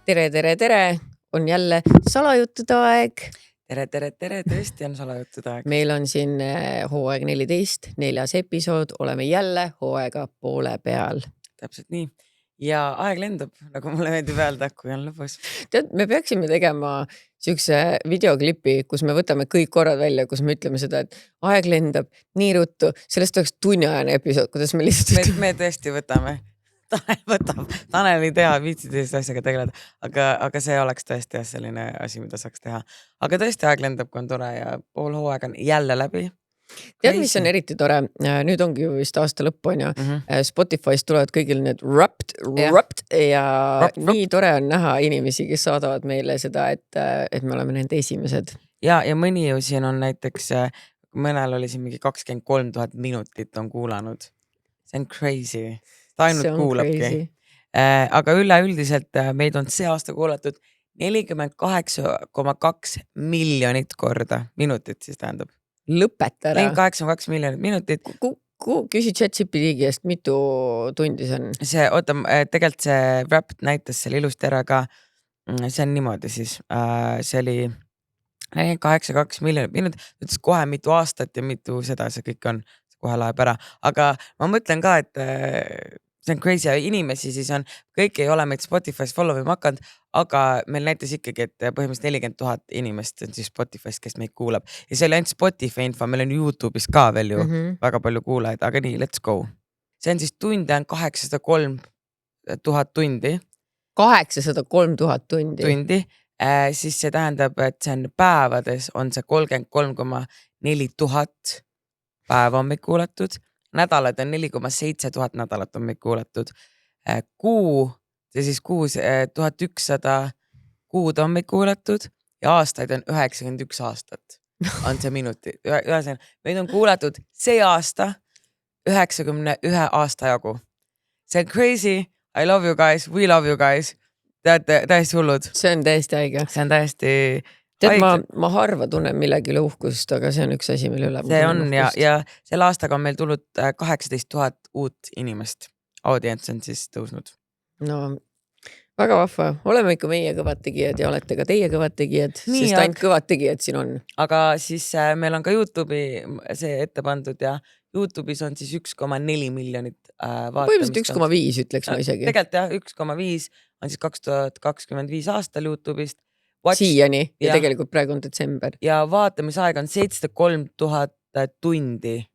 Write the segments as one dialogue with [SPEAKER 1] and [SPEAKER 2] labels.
[SPEAKER 1] Tere, on jälle salajuttude aeg.
[SPEAKER 2] Tere, tõesti on salajuttude aeg.
[SPEAKER 1] Meil on siin hooaeg 14, 4. episood, oleme jälle hooaega poole peal.
[SPEAKER 2] Täpselt nii. Ja aeg lendab, nagu mulle meeldib öelda, kui on lõpus.
[SPEAKER 1] Tead, me peaksime tegema siukse videoklipi, kus me võtame kõik korrad välja, kus me ütleme seda, et aeg lendab nii ruttu. Sellest oleks tunniajane episood, kuidas me lihtsalt...
[SPEAKER 2] Me tõesti võtame. Tanel ei tea, viitsid sellist asjaga tegeleda, aga see oleks tõesti selline asi, mida saaks teha. Aga tõesti aeg lendab, kui on tore ja pool hooaeg on jälle läbi.
[SPEAKER 1] Tead, mis on eriti tore? Nüüd ongi ju vist aasta lõpp on ja Spotify's tulevad kõigil need Wrapped ja nii tore on näha inimesi, kes saadavad meile seda, et me oleme nende esimesed.
[SPEAKER 2] Ja mõni ju siin on näiteks, mõnel oli siin mingi 23,000 minutit on kuulanud. See on crazy. Ta ainult kuulabki. Aga üleüldiselt meid on see aasta kuulatud 48,2 miljonit korda. Minutit siis tähendab.
[SPEAKER 1] Lõpeta ära.
[SPEAKER 2] 48,2 miljonit minutit.
[SPEAKER 1] Küsi ChatGPT eest, mitu tundi see on?
[SPEAKER 2] Tegelikult see Wrapped näitas selle ilusti ära ka. See on niimoodi siis. See oli 48,2 miljonit minutit. Ütles kohe mitu aastat ja mitu seda see kõik on. See kohe läheb ära. Aga ma mõtlen ka, et see on crazy. Inimesi siis on, kõik ei ole meid Spotify's follow ima hakanud, aga meil näitas ikkagi, et põhimõtteliselt 40,000 inimest on siis Spotify's, kes meid kuulab. Ja see oli ainult Spotify info, meil on YouTube'is ka veel ju väga palju kuulajaid, aga nii, let's go. See on siis tunde on 803,000 tundi.
[SPEAKER 1] 803,000 tundi?
[SPEAKER 2] Tundi. Siis see tähendab, et see on päevades on see 33,4 tuhat päeva on meid kuulatud. Nädalad on 4,7 tuhat nädalat on meid kuulatud. Kuu, see siis 1100 kuud on meid kuulatud ja aastaid on 91 aastat on see minuti. Meid on kuulatud see aasta 91 aasta jagu. See on crazy. I love you guys. We love you guys. Teate, täiesti hullud.
[SPEAKER 1] See on täiesti haige.
[SPEAKER 2] See on täiesti...
[SPEAKER 1] Tead, ma harva tunnen millegile uhkust, aga see on üks asi, mille üle.
[SPEAKER 2] See on ja selle aastaga on meil tulnud 18,000 uut inimest. Audients on siis tõusnud.
[SPEAKER 1] No, väga vahva. Oleme ikka meie kõvad tegijad ja olete ka teie kõvad tegijad, sest ainult kõvad tegijad siin on.
[SPEAKER 2] Aga siis meil on ka YouTube'i see ette pandud ja YouTube'is on siis 1,4 miljonit vaatamist.
[SPEAKER 1] Põhimõtteliselt 1,5 ütleks ma isegi.
[SPEAKER 2] Tegelikult jah, 1,5 on siis 2025 aastal YouTube'ist.
[SPEAKER 1] Siiani ja tegelikult praegu on detsember.
[SPEAKER 2] Ja vaatamisaeg on 703,000 tundi.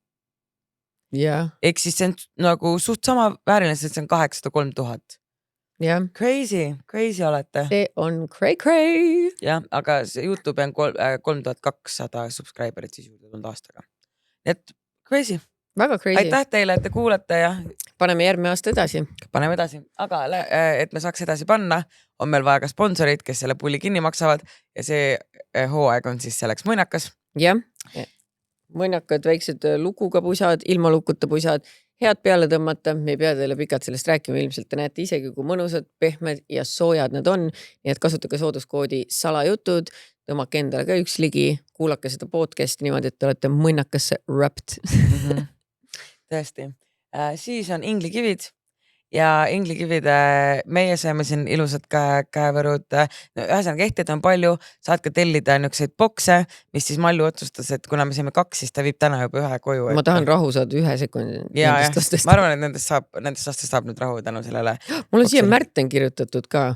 [SPEAKER 1] Yeah.
[SPEAKER 2] Ehk siis see on nagu suht sama vääriline, sest see on 803,000.
[SPEAKER 1] Yeah.
[SPEAKER 2] Crazy olete.
[SPEAKER 1] See on cray.
[SPEAKER 2] Ja, aga see YouTube on 3200 subscriberit siis juurde tulnud aastaga. Et crazy.
[SPEAKER 1] Väga crazy.
[SPEAKER 2] Aitäh teile, et te kuulate ja...
[SPEAKER 1] Paneme järgmine aasta edasi.
[SPEAKER 2] Paneme edasi. Aga et me saaks edasi panna, on meil vaja ka sponsorid, kes selle pulli kinni maksavad ja see hooaeg on siis selleks mõinakas.
[SPEAKER 1] Jah. Mõinakad väiksed lukuga pusad, ilma lukuta pusad, head peale tõmmata. Me ei pea teile pikalt sellest rääkima. Ilmselt te näete isegi, kui mõnusad, pehmed ja soojad need on. Nii et kasutage sooduskoodi salajutud. Tõmmake endale ka üks ligi. Kuulake seda podcasti niimoodi, et te olete mõinakasse wrapped.
[SPEAKER 2] Tõesti. Siis on inglikivid ja inglikivid, meie saame siin ilusad käevõrud. Ühesõnaga ehtid on palju, saad ka tellida niukseid bokse, mis siis Mallu otsustas, et kuna me saime 2, siis ta viib täna juba 1 koju.
[SPEAKER 1] Ma tahan rahu saada 1 sekundi.
[SPEAKER 2] Ja, ma arvan, et nendest lastest saab nüüd rahu tänu sellele.
[SPEAKER 1] Mul on siia Märten kirjutatud ka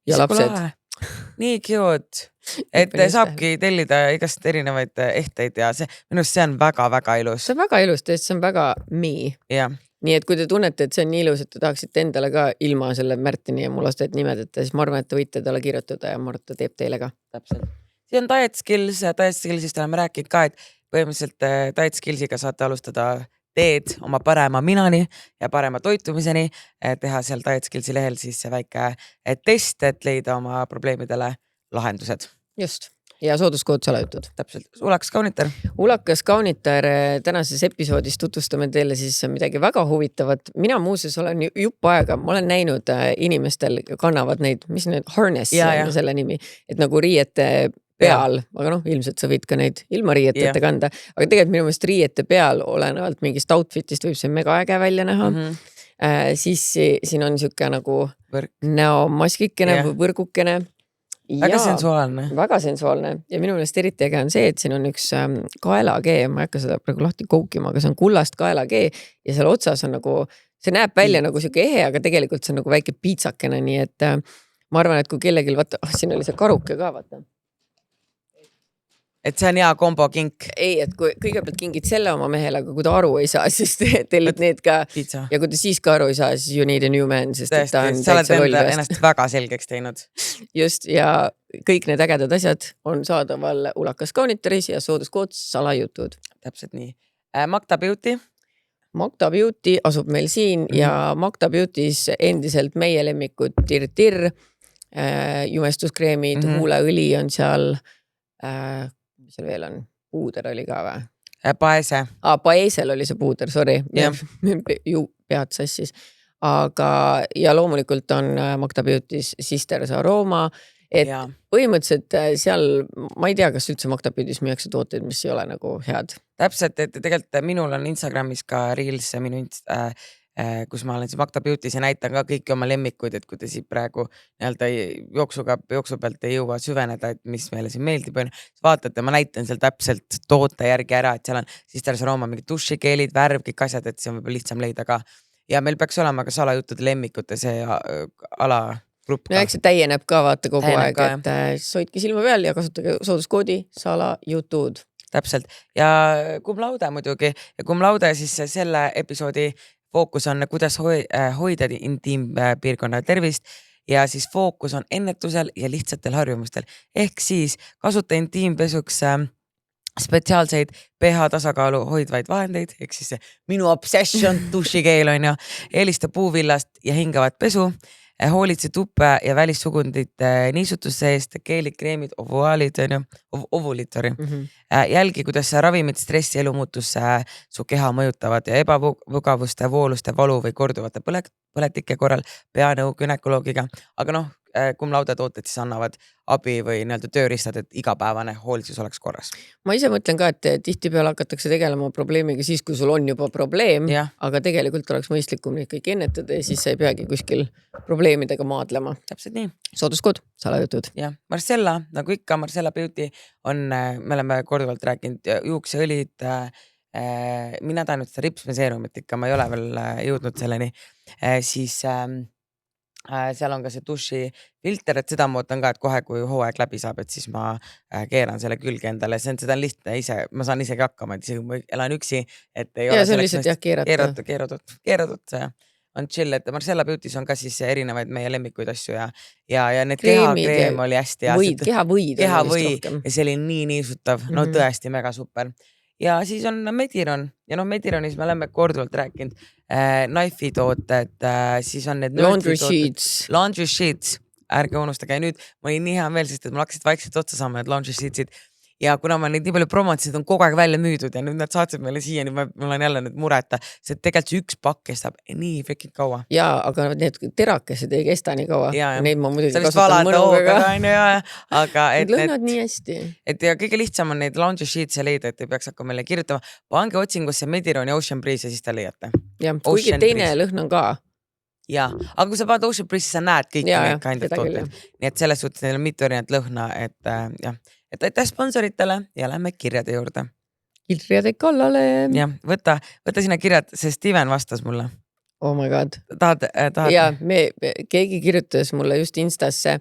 [SPEAKER 1] ja lapsed.
[SPEAKER 2] Nii cute, et saabki tellida igast erinevaid ehteid ja minust see on väga-väga ilus.
[SPEAKER 1] See on väga ilus, see on väga me.
[SPEAKER 2] Ja.
[SPEAKER 1] Nii et kui te tunnete, et see on nii ilus, et te tahaksite endale ka ilma selle Märtini ja mu lasted nimedeta, siis ma arvan, et te võite talle kirjutada ja ma arvan, et ta teeb teile ka.
[SPEAKER 2] Täpselt. See on Diet Skillsist oleme rääkinud ka, et põhimõtteliselt Diet Skillsiga saate alustada teed oma parema minani ja parema toitumiseni, teha seal Diet Skillsi lehel siis see väike test, et leida oma probleemidele lahendused.
[SPEAKER 1] Just. Ja sooduskood salajutud.
[SPEAKER 2] Täpselt. Ulakas Kaunitar.
[SPEAKER 1] Ulakas Kaunitar. Tänases episoodis tutvustame teile siis midagi väga huvitavat. Mina muuseas olen jupp aega, ma olen näinud inimestel kannavad neid, mis need harness on selle nimi, et nagu riiete peal, aga ilmselt sa võid ka neid ilma riieteta kanda, aga tegelikult minu meelest riiete peal olenevalt mingist outfitist võib see mega äge välja näha. Siis siin on siuke nagu
[SPEAKER 2] Võrk.
[SPEAKER 1] näomaskikene
[SPEAKER 2] Jah.
[SPEAKER 1] või võrgukene.
[SPEAKER 2] Väga sensuaalne.
[SPEAKER 1] Väga sensuaalne ja minu meelest eriti äge on see, et siin on üks kaelakee, ma ei hakka seda praegu lahti koukima, aga see on kullast kaelakee ja seal otsas on nagu, see näeb välja nagu siuke ehe, aga tegelikult see on nagu väike piitsakene, nii et ma arvan, et kui kellelgi, vaata, siin oli see karuke ka, vaata.
[SPEAKER 2] Et see on hea kombo kink.
[SPEAKER 1] Ei, et kui kõigepealt kingid selle oma mehele, aga kui ta aru ei saa, siis tellid need ka.
[SPEAKER 2] Pizza.
[SPEAKER 1] Ja kui ta siis ka aru ei saa, siis you need a new man, sest
[SPEAKER 2] Tõesti,
[SPEAKER 1] ta on
[SPEAKER 2] sa oled
[SPEAKER 1] täitsa loll.
[SPEAKER 2] ennast väga selgeks teinud.
[SPEAKER 1] Just, ja kõik need ägedad asjad on saadaval Ulakas Kaunitaris ja sooduskood salajutud.
[SPEAKER 2] Täpselt nii. Magda Beauty.
[SPEAKER 1] Magda Beauty asub meil siin ja Magda Beauty's endiselt meie lemmikud tir-tir, jumestuskreemid, huuleõli on seal, mis seal veel on? Puuder oli ka või?
[SPEAKER 2] Paese.
[SPEAKER 1] Paesel oli see puuder, sorry. Ju pead sassis. Aga ja loomulikult on Magda Beauty's Sisters Aroma, et põhimõtteliselt seal, ma ei tea, kas üldse Magda Beauty's müüakse tooteid, mis ei ole nagu head.
[SPEAKER 2] Täpselt, et tegelikult minul on Instagramis ka Reels minu kus ma olen siis Magda Beauty's ja näitan ka kõiki oma lemmikuid, et kui te siin praegu nii-öelda jooksu pealt ei jõua süveneda, et mis meile siin meeldib, siis vaatate, ma näitan seal täpselt toote järgi ära, et seal on Sisters Aroma mingid dušikeelid, värv, kõik asjad, et see on võib-olla lihtsam leida ka. Ja meil peaks olema ka salajuttude lemmikute see alagrupp.
[SPEAKER 1] No eks see täieneb ka, vaata kogu aeg, et hoidke silma peal ja kasutage sooduskoodi salajutud.
[SPEAKER 2] Täpselt. Ja cum laude muidugi. Ja cum laude siis selle episoodi fookus on, kuidas hoida intiimpiirkonna tervist ja siis fookus on ennetusel ja lihtsatel harjumustel. Ehk siis kasuta intiimpesuks spetsiaalseid pH tasakaalu hoidvaid vahendeid, ehk siis minu obsession dušikeel on ja eelista puuvillast ja hingavat pesu, hoolitse tuppe ja välissugundite niisutusse eest, keelid, kreemid, ovulid, jälgi, kuidas ravimid, stressi, elumuutus su keha mõjutavad ja ebavugavuste, vooluste, valu või korduvate põletike korral peanõu günekoloogiga, aga cum laude tooted siis annavad abi või nii-öelda tööriistad, et igapäevane hoolitsus oleks korras.
[SPEAKER 1] Ma ise mõtlen ka, et tihtipeale hakatakse tegelema probleemiga siis, kui sul on juba probleem, aga tegelikult oleks mõistlikum neid kõik ennetada ja siis sa ei peagi kuskil probleemidega maadlema.
[SPEAKER 2] Täpselt nii.
[SPEAKER 1] Sooduskood, salajutud.
[SPEAKER 2] Ja Marcella, nagu ikka, Marcella Beauty on, me oleme korduvalt rääkinud juukseõlid, mina tahan nüüd seda ripsmeseerumit ikka, ma ei ole veel jõudnud selleni, siis seal on ka see dušifilter, et seda ma ootan ka, et kohe kui hooaeg läbi saab, et siis ma keeran selle külge endale, seda on lihtne ise, ma saan isegi hakkama, et isegi ma elan üksi, et ei ole
[SPEAKER 1] see on lihtsalt
[SPEAKER 2] keeratud on chill, et Marcella Beauty's on ka siis erinevaid meie lemmikuid asju ja need kehakreem oli hästi
[SPEAKER 1] kehavõid
[SPEAKER 2] ja see oli nii niisutav, no tõesti mega super. Ja siis on Mediron ja Medironis me oleme korduvalt rääkinud Knife'i tooted, siis on need laundry sheets, ärge unustage. Ja nüüd ma olin nii hea meel, sest et mul hakkasid vaikselt otsa saama need laundry sheetsid ja kuna ma neid nii palju promotisid, on kogu aeg välja müüdud ja nüüd nad saatsid meile siia, nii mul on jälle nüüd mureta, sest tegelikult see üks pakk kestab nii freaking kaua.
[SPEAKER 1] Jaa, aga need terakesed ei kesta nii kaua. Neid ma muidugi
[SPEAKER 2] kasutan mõnuga.
[SPEAKER 1] Need lõhnad nii hästi.
[SPEAKER 2] Et ja kõige lihtsam on neid laundry sheets leida, et ei peaks hakka meile kirjutama. Pange otsingusse Mediron ja Ocean Breeze ja siis te leiate.
[SPEAKER 1] Jah, kuigi teine lõhn on ka.
[SPEAKER 2] Ja, aga kui sa paned Ocean Breeze, sa näed kõiki neid kindad tooteid. Nii et selles suhtes neil on mitu erinevat lõhna, et jah. Et aitäh sponsoritele ja lähme kirjade juurde.
[SPEAKER 1] Kirjade kallale.
[SPEAKER 2] Ja, võta sinna kirjad, see Steven vastas mulle.
[SPEAKER 1] Oh my god.
[SPEAKER 2] Tahad?
[SPEAKER 1] Ja, keegi kirjutas mulle just Instasse,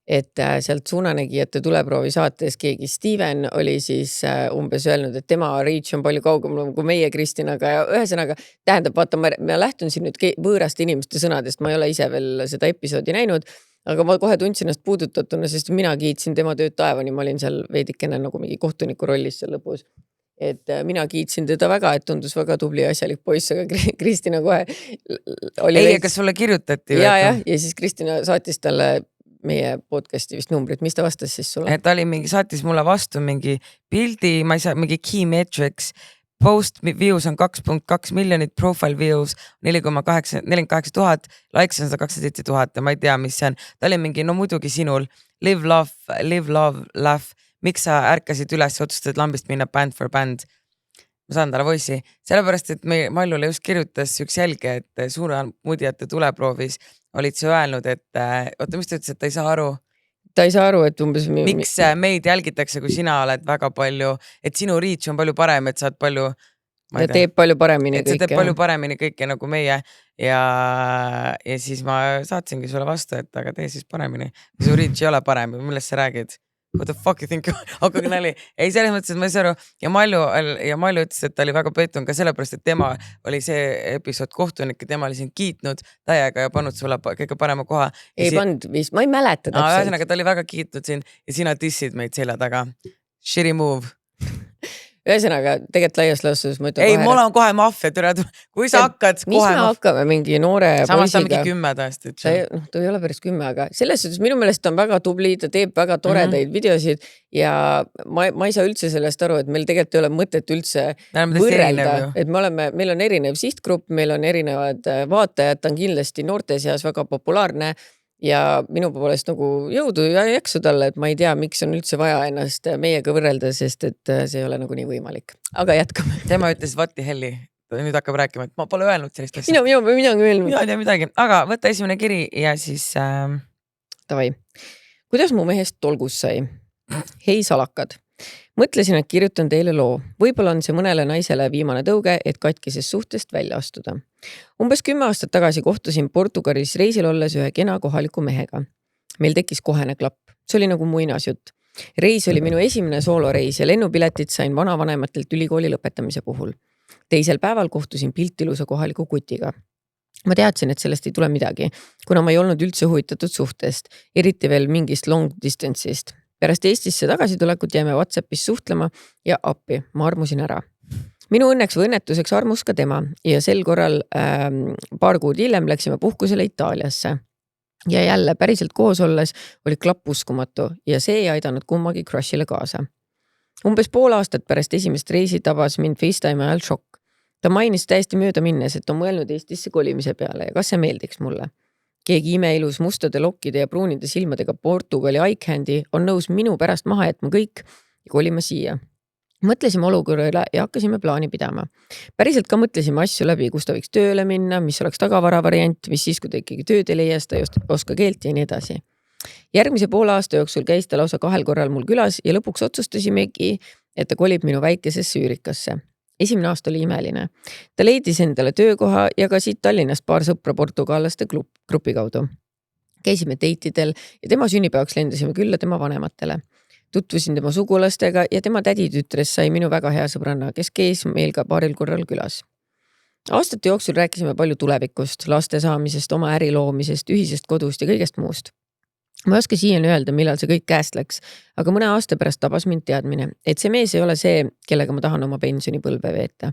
[SPEAKER 1] et sealt suunanägijate tuleproovi saates keegi Steven oli siis umbes öelnud, et tema reach on palju kaugem kui meie Kristinaga ja ühesõnaga tähendab, vaata, ma lähtun siin nüüd võõraste inimeste sõnadest, ma ei ole ise veel seda episoodi näinud, aga ma kohe tundsin ennast puudutatuna, sest mina kiitsin tema tööd taevani, ma olin seal veidikene nagu mingi kohtuniku rollis seal lõpus. Et mina kiitsin teda väga, et tundus väga tubli ja asjalik poiss, aga Kristina kohe
[SPEAKER 2] oli... Ei, kas sulle kirjutati?
[SPEAKER 1] Ja siis Kristina saatis talle meie podcasti vist numbrit, mis ta vastas siis sulle?
[SPEAKER 2] Ta oli saatis mulle vastu mingi pildi, ma ei saa, mingi key metrics, post views on 2.2 miljonit, profile views 48 000, likes on 127 000 ja ma ei tea, mis see on. Ta oli mingi, no muidugi sinul, live, love, laugh. Miks sa ärkasid üles ja otsustasid lambist minna band for band? ma saan talle voice'i, sellepärast, et Mallule just kirjutas üks jälge, et suunamudjate tuleproovis olid sa öelnud, et oota, mis ta ütles, et ta ei saa aru,
[SPEAKER 1] Ta ei saa aru, et umbes
[SPEAKER 2] miks meid jälgitakse, kui sina oled väga palju, et sinu reach on palju parem, et sa oled palju, ma
[SPEAKER 1] ja
[SPEAKER 2] ei tea,
[SPEAKER 1] teeb palju paremini
[SPEAKER 2] et sa teed
[SPEAKER 1] kõike.
[SPEAKER 2] palju paremini kõike nagu meie ja siis ma saatsingi sulle vastu, et aga tee siis paremini. Su reach ei ole parem, millest sa räägid? What the fuck you think? Hakake nali. Ei, selles mõttes, et ma ei saa aru. Ja Malju ütles, et ta oli väga pettunud ka sellepärast, et tema oli see episood kohtunik ja tema oli sind kiitnud täiega ja pannud sulle kõige parema koha.
[SPEAKER 1] Ei pannud vist, ma ei mäleta täpselt.
[SPEAKER 2] Ühesõnaga, ta oli väga kiitnud sind ja sina dissid meid selja taga. Shitty move.
[SPEAKER 1] Ühesõnaga, tegelikult laias laastus ma ütlen
[SPEAKER 2] ei, ma olen kohe maffia, kui sa hakkad
[SPEAKER 1] mis
[SPEAKER 2] kohe
[SPEAKER 1] me hakkame mingi noore
[SPEAKER 2] samas ta on
[SPEAKER 1] poisiga.
[SPEAKER 2] mingi 10 tõesti.
[SPEAKER 1] Ta ei ole päris 10, aga selles suhtes minu meelest ta on väga tubli, ta teeb väga toredaid videosid ja ma ei saa üldse sellest aru, et meil tegelikult ei ole mõtet üldse võrrelda, et meil on erinev sihtgrupp, meil on erinevad vaatajad, ta on kindlasti noorte seas väga populaarne ja minu poolest nagu jõudu ja jaksu talle, et ma ei tea, miks on üldse vaja ennast meiega võrrelda, sest et see ei ole nagu nii võimalik. Aga jätkame.
[SPEAKER 2] Tema ütles what the helli. Nüüd hakkab rääkima, et ma pole öelnud sellist asja.
[SPEAKER 1] Mina öelnud.
[SPEAKER 2] Mina ei tea midagi, aga võta esimene kiri ja siis...
[SPEAKER 1] Tavai. Kuidas mu mehest tolgus sai? Hei salakad. Mõtlesin, et kirjutan teile loo. Võib-olla on see mõnele naisele viimane tõuge, et katkisest suhtest välja astuda. Umbes 10 aastat tagasi kohtusin Portugalis reisil olles ühe kena kohaliku mehega. Meil tekkis kohene klapp. See oli nagu muinasjutt. Reis oli minu esimene sooloreis ja lennupiletit sain vanavanematelt ülikooli lõpetamise puhul. Teisel päeval kohtusin piltilusa kohaliku kutiga. Ma teadsin, et sellest ei tule midagi, kuna ma ei olnud üldse huvitatud suhtest, eriti veel mingist long distance'ist. Pärast Eestisse tagasitulekut jäime WhatsAppis suhtlema ja appi, ma armusin ära. Minu õnneks või õnnetuseks armus ka tema ja sel korral paar kuud hiljem läksime puhkusele Itaaliasse. Ja jälle päriselt koos olles oli klapp uskumatu ja see ei aidanud kummagi crushile kaasa. Umbes pool aastat pärast esimest reisi tabas mind FaceTime ajal šokk. Ta mainis täiesti mööda minnes, et on mõelnud Eestisse kolimise peale ja kas see meeldiks mulle. Keegi imeilus mustade lokkide ja pruunide silmadega Portugali Icehandi on nõus minu pärast maha jätma kõik ja kolima siia. Mõtlesime olukorra üle ja hakkasime plaani pidama. Päriselt ka mõtlesime asju läbi, kus ta võiks tööle minna, mis oleks tagavara variant, mis siis, kui ta ikkagi tööd ei leia, ta ei oska keelt ja nii edasi. Järgmise poole aasta jooksul käis ta lausa 2 korral mul külas ja lõpuks otsustasimegi, et ta kolib minu väikesesse Üürikasse. Esimene aasta oli imeline. Ta leidis endale töökoha ja ka siit Tallinnast paar sõpra portugallaste grupi kaudu. Käisime dateidel ja tema sünnipäevaks lendasime külla tema vanematele. Tutvusin tema sugulastega ja tema täditütres sai minu väga hea sõbranna, kes käis meil ka paaril korral külas. Aastate jooksul rääkisime palju tulevikust, laste saamisest, oma äri loomisest, ühisest kodust ja kõigest muust. Ma ei oska siiani öelda, millal see kõik käest läks, aga mõne aasta pärast tabas mind teadmine, et see mees ei ole see, kellega ma tahan oma pensionipõlve veeta.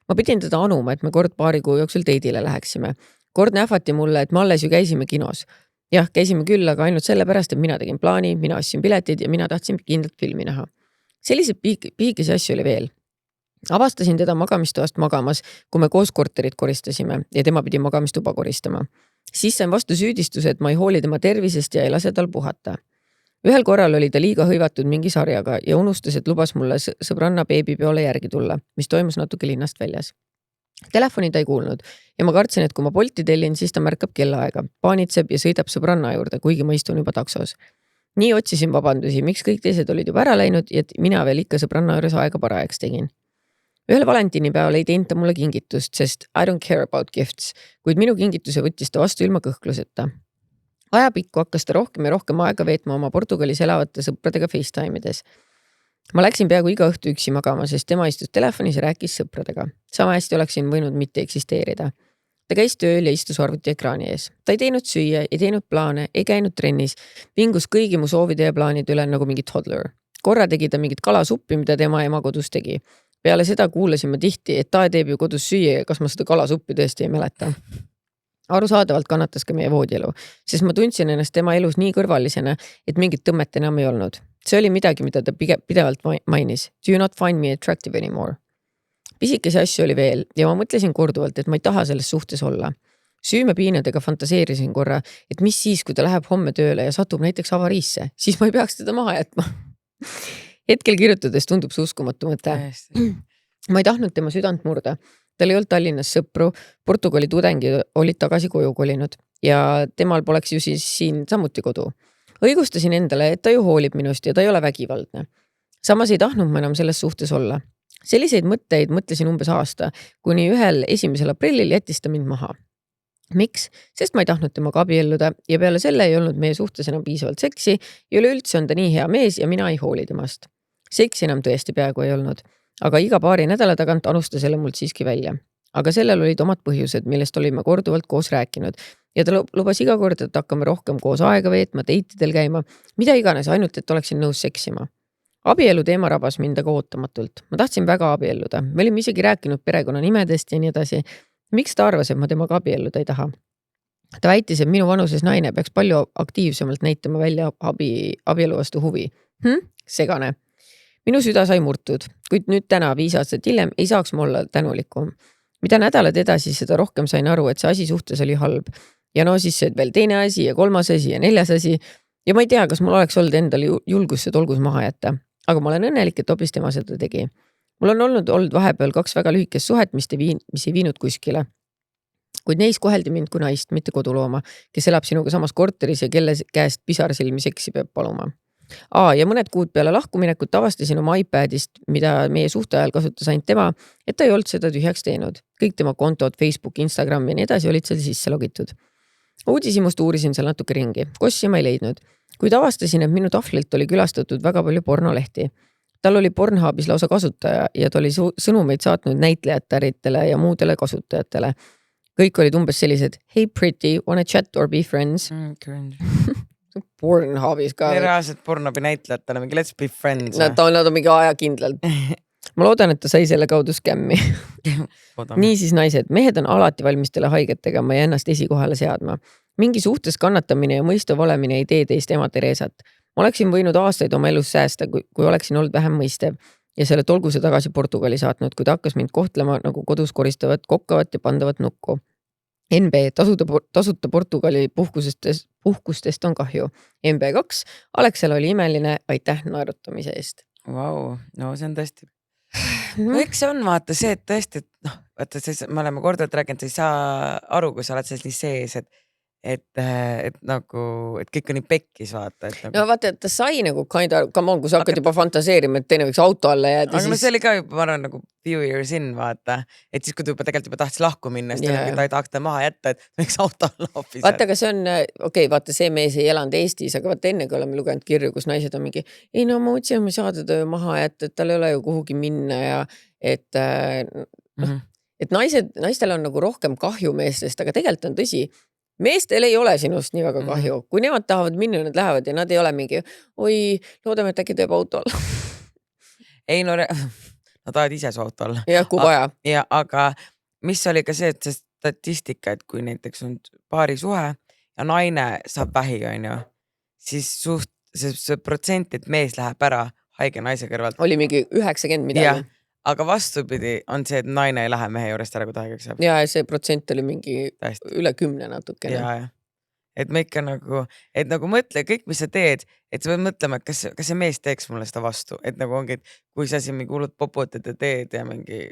[SPEAKER 1] Ma pidin teda anuma, et me kord paari kuu jooksul teidile läheksime. Kord nähvati mulle, et me alles ju käisime kinos. Jah, käisime küll, aga ainult selle pärast, et mina tegin plaani, mina ostsin piletid ja mina tahtsin kindlalt filmi näha. Selliseid piigisi asju oli veel. Avastasin teda magamistoast magamas, kui me koos korterit koristasime ja tema pidi magamistuba koristama. Siis sain vastu süüdistuse, et ma ei hooli tema tervisest ja ei lase tal puhata. Ühel korral oli ta liiga hõivatud mingi sarjaga ja unustas, et lubas mulle sõbranna beebipeole järgi tulla, mis toimus natuke linnast väljas. Telefoni ta ei kuulnud ja ma kartsin, et kui ma Bolti tellin, siis ta märkab kellaaega, paanitseb ja sõidab sõbranna juurde, kuigi ma istun juba taksos. Nii otsisin vabandusi, miks kõik teised olid juba ära läinud ja mina veel ikka sõbranna juures aega parajaks tegin. Ühel valentinipäeval ei teinud ta mulle kingitust, sest I don't care about gifts, kuid minu kingituse võttis ta vastu ilma kõhkluseta. Ajapikku hakkas ta rohkem ja rohkem aega veetma oma Portugalis elavate sõpradega FaceTime'ides. Ma läksin peaaegu iga õhtu üksi magama, sest tema istus telefonis ja rääkis sõpradega. Sama hästi oleksin võinud mitte eksisteerida. Ta käis tööl ja istus arvuti ekraani ees. Ta ei teinud süüa, ei teinud plaane, ei käinud trennis, vingus kõigi mu soovide ja plaanide üle nagu mingi toddler. Korra tegi ta mingit kalasuppi, mida tema ema kodus tegi. Peale seda kuulasime tihti, et ta teeb ju kodus süüa ja kas ma seda kalasuppi tõesti ei mäleta. Arusaadavalt kannatas ka meie voodielu, sest ma tundsin ennast tema elus nii kõrvalisena, et mingit tõmmet enam ei olnud. See oli midagi, mida ta pidevalt mainis. Do you not find me attractive anymore? Pisikese asju oli veel ja ma mõtlesin korduvalt, et ma ei taha selles suhtes olla. Süümepiinadega fantaseerisin korra, et mis siis, kui ta läheb homme tööle ja satub näiteks avariisse, siis ma ei peaks teda maha jätma. Hetkel kirjutades tundub see uskumatu mõte. ma ei tahtnud tema südant murda. Tal ei olnud Tallinnas sõpru, Portugali tudengid olid tagasi koju kolinud ja temal poleks ju siis siin samuti kodu. Õigustasin endale, et ta ju hoolib minust ja ta ei ole vägivaldne. Samas ei tahtnud ma enam selles suhtes olla. Selliseid mõtteid mõtlesin umbes aasta, kuni 1. aprillil jättis ta mind maha. Miks? Sest ma ei tahtnud temaga abielluda ja peale selle ei olnud meie suhtes enam piisavalt seksi ja üleüldse on ta nii hea mees ja mina ei hooli temast. Seksi enam tõesti peaaegu ei olnud, aga iga paari nädala tagant anustas selle mult siiski välja. Aga sellel olid omad põhjused, millest olime korduvalt koos rääkinud ja ta lubas iga kord, et hakkame rohkem koos aega veetma, deitidel käima, mida iganes, ainult et oleksin nõus seksima. Abielu teema rabas mind aga ootamatult. Ma tahtsin väga abielluda. Me olime isegi rääkinud perekonna nimedest ja nii edasi. Miks ta arvas, et ma temaga abielluda ei taha? Ta väitis, et minu vanuses naine peaks palju aktiivsemalt näitama välja abielu vastu huvi. Segane. Minu süda sai murtud, kuid nüüd täna 5 aastat hiljem ei saaks ma olla tänulikum. Mida nädalad edasi, seda rohkem sain aru, et see asi suhtes oli halb. Ja no siis see veel teine asi ja 3. asi ja 4. asi. Ja ma ei tea, kas mul oleks olnud endal julgus see tolgus maha jätta. Aga ma olen õnnelik, et hoopis tema seda tegi. Mul on olnud vahepeal 2 väga lühikest suhet, mis ei viinud kuskile. Kuid neis koheldi mind kui naist, mitte kodulooma, kes elab sinuga samas korteris ja kelle käest pisarsilmi seksi peab paluma. Ja mõned kuud peale lahkuminekut avastasin oma iPadist, mida meie suhte ajal kasutas ainult tema, et ta ei olnud seda tühjaks teinud. Kõik tema kontod, Facebook, Instagram ja nii edasi olid seal sisse logitud. Uudishimust uurisin seal natuke ringi. Kossi ma ei leidnud. Kuid avastasin, et minu tahvlilt oli külastatud väga palju pornolehti. Tal oli Pornhubis lausa kasutaja ja ta oli sõnumeid saatnud näitlejatele ja muudele kasutajatele. Kõik olid umbes sellised, hey pretty, wanna chat or be friends? Pornhubis ka.
[SPEAKER 2] Reaalselt Pornhubi näitlejatele mingi let's be friends.
[SPEAKER 1] Nad on mingi ajakindlalt. Ma loodan, et ta sai selle kaudu skämmi. Niisiis naised, mehed on alati valmis teile haiget tegema ja ennast esikohale seadma. Mingi suhtes kannatamine ja mõistav olemine ei tee teist ema Teresat. Ma oleksin võinud aastaid oma elus säästa, kui oleksin olnud vähem mõistev ja selle tolguse tagasi Portugali saatnud, kui ta hakkas mind kohtlema nagu kodus koristavat, kokkavat ja pandavat nukku. NB, tasuta Portugali puhkustest on kahju. NB2, Alexela oli imeline, aitäh naerutamise eest.
[SPEAKER 2] Vau, no see on tõesti. Eks see on vaata see, et tõesti, et vaata, me oleme korduvalt rääkinud, sa ei saa aru, kui sa oled selles nii sees, et nagu, et kõik on nii pekkis vaata. Nagu...
[SPEAKER 1] No vaata, et ta sai nagu kind of, come on, kui sa hakkad juba fantaseerima, et teine võiks auto alla jääda.
[SPEAKER 2] Aga no see oli ka juba, ma arvan, nagu few years in vaata, et siis kui ta tegelikult juba tahtis lahku minna, siis ta ei tahaks ta maha jätta, et võiks auto alla hoopis.
[SPEAKER 1] Vaata, aga see on, vaata see mees ei elanud Eestis, aga vaata enne, kui oleme lugenud kirju, kus naised on mingi, ei no ma mõtlesin, et ma ei saa teda maha jätta, et tal ei ole ju kuhugi minna ja et naistel on nagu rohkem kahju meestest, aga tegelikult on tõsi. Meestel ei ole sinust nii väga kahju. Kui nemad tahavad minna, nad lähevad ja nad ei ole mingi, oi, loodame, et äkki teeb auto alla.
[SPEAKER 2] Ei, no nad tahavad ise su auto alla.
[SPEAKER 1] Jah, kui vaja.
[SPEAKER 2] Ja, aga mis oli ka see, et see statistika, et kui näiteks on paari suhe ja naine saab vähi, on ju, siis see protsent, et mees läheb ära haige naise kõrvalt.
[SPEAKER 1] Oli mingi 90 midagi.
[SPEAKER 2] Ja, aga vastupidi on see, et naine ei lähe mehe juurest ära, kui ta haigeks saab.
[SPEAKER 1] Ja see protsent oli mingi üle 10 natukene.
[SPEAKER 2] Ja. Et me ikka nagu, et nagu mõtle kõik, mis sa teed, et sa võid mõtlema, et kas see mees teeks mulle seda vastu, et nagu ongi, et kui sa siin mingi hullud poputad ja teed ja mingi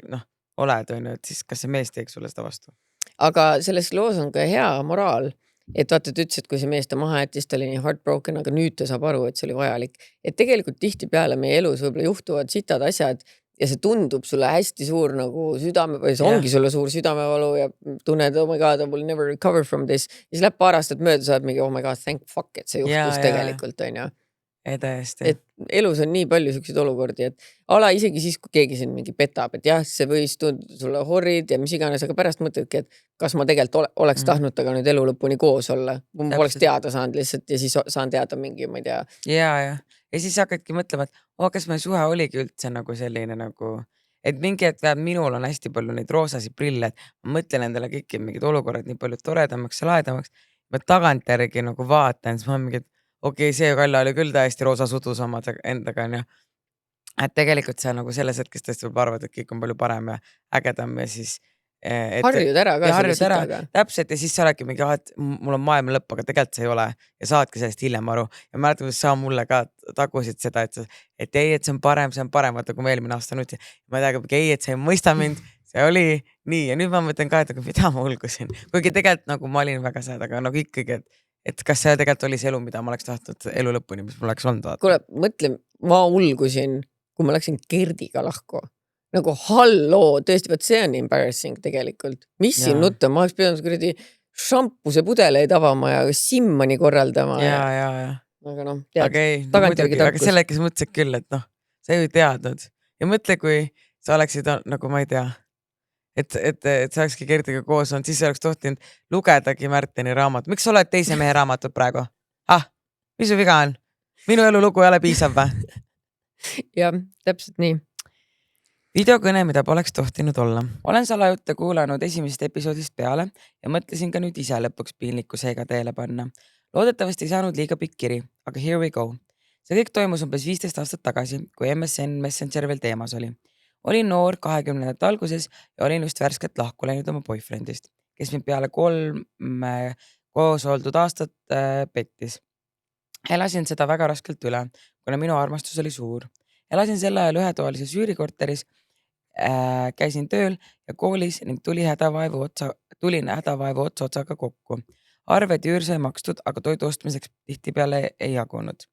[SPEAKER 2] oled, on ju, et siis kas see mees teeks sulle seda vastu.
[SPEAKER 1] Aga selles loos on ka hea moraal, et vaata, et ütles, et kui see mees ta maha jättis, ta oli nii heartbroken, aga nüüd ta saab aru, et see oli vajalik. Et tegelikult tihti peale meie elus võib-olla juhtuvad sitad asjad ja see tundub sulle hästi suur nagu südame, või see ongi sulle suur südamevalu ja tunned, oh my god, I will never recover from this. Ja siis läheb paar aastat mööda, saad mingi, oh my god, thank fuck, et see juhtus tegelikult, on ju.
[SPEAKER 2] Täiesti.
[SPEAKER 1] Et elus on nii palju selliseid olukordi, et isegi siis, kui keegi sind mingi petab, et jah, see võis tunda sulle horrid ja mis iganes, aga pärast mõtledki, et kas ma tegelikult oleks tahtnud taga nüüd elu lõpuni koos olla. Ma poleks teada saanud lihtsalt ja siis saan teada mingi, ma ei tea.
[SPEAKER 2] Ja siis hakkadki mõtlema, et kas meie suhe oligi üldse nagu selline nagu, et mingi hetk minul on hästi palju neid roosasid prille, et ma mõtlen endale kõiki mingid olukorrad nii palju toredamaks ja laedamaks. Ma tagantjärgi nagu vaatan, siis ma olen mingi, et see Kalle oli küll täiesti roosa sudus oma endaga, on ju. Et tegelikult see nagu selles hetkes tõesti võib arvata, et kõik on palju parem ja ägedam ja siis
[SPEAKER 1] harjud ära ka
[SPEAKER 2] ja
[SPEAKER 1] selle
[SPEAKER 2] harjud ära,
[SPEAKER 1] sitaga.
[SPEAKER 2] täpselt, ja siis sa oledki mingi, et mul on maailma lõpp, aga tegelikult see ei ole ja saadki sellest hiljem aru. Ja mäletan, kuidas sa mulle ka tagusid seda, et ei, et see on parem, vaata, kui ma eelmine aasta nutsin. Ma ei tea, ei, et sa ei mõista mind, see oli nii ja nüüd ma mõtlen ka, et aga mida ma hulgusin, kuigi tegelikult nagu ma olin väga sad, aga nagu ikkagi, et kas see tegelikult oli see elu, mida ma oleks tahtnud elu lõpuni, mis mul oleks olnud vaata.
[SPEAKER 1] Kuule, mõtle, ma hulgusin, kui ma läksin Gerdiga lahku. Nagu halloo, tõesti, võt see on embarrassing tegelikult. Mis siin nutta, ma oleks pidanud kuradi šampuse pudeleid avama ja simmani korraldama.
[SPEAKER 2] Ja.
[SPEAKER 1] Aga noh, tead,
[SPEAKER 2] okay,
[SPEAKER 1] tagantjärgi tarkus.
[SPEAKER 2] Aga selle, kes mõtlesid küll, et noh, sa ei teadnud. Ja mõtle, kui sa oleksid, nagu ma ei tea, et sa olekski Gerdiga koos olnud, siis sa oleks tohtinud lugedagi Märteni raamat. Miks sa oled teise mehe raamatud praegu? Mis su viga on? Minu elulugu ei ole piisav või?
[SPEAKER 1] Ja, täpselt nii.
[SPEAKER 2] Videokõne, mida poleks tohtinud olla. Olen salajutte kuulanud esimesest episoodist peale ja mõtlesin ka nüüd ise lõpuks piinlikkusega teele panna. Loodetavasti ei saanud liiga pikk kiri, aga here we go. See kõik toimus umbes 15 aastat tagasi, kui MSN Messenger veel teemas oli. Olin noor 20. alguses ja olin just värskelt lahku läinud oma boyfriendist, kes mind peale 3 koos oldud aastat pettis. Elasin seda väga raskelt üle, kuna minu armastus oli suur. Elasin selle ajal ühetoalises üürikorteris, käisin tööl ja koolis ning tulin hädavaevu otsaga kokku. Arved üür sai makstud, aga toidu ostmiseks tihtipeale ei jagunud.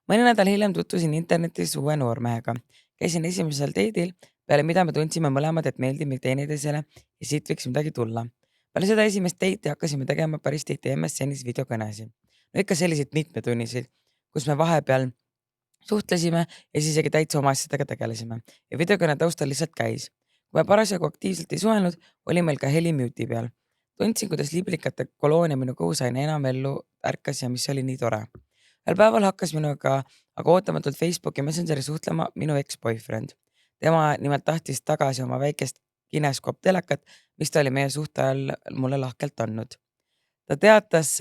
[SPEAKER 2] Mõni nädal hiljem tutvusin internetis uue noormehega. Käisin esimesel teidil, peale mida me tundsime mõlemad, et meeldime teineteisele ja siit võiks midagi tulla. Peale seda esimest teiti hakkasime tegema päris tihti MSN-is videokõnesid. No ikka selliseid mitmetunniseid, kus me vahepeal suhtlesime ja siis isegi täitsa oma asjadega tegelesime ja videokõne taustal lihtsalt käis. Kui me parasjagu aktiivselt ei suhelnud, oli meil ka heli mute'i peal. Tundsin, kuidas liblikate koloonia minu kõhus aina enam ellu ärkas ja mis oli nii tore. Ühel päeval hakkas minuga aga ootamatult Facebooki Messengeri suhtlema minu ex-boyfriend. Tema nimelt tahtis tagasi oma väikest Kineskoop telekat, mis ta oli meie suhte ajal mulle lahkelt andnud. Ta teatas,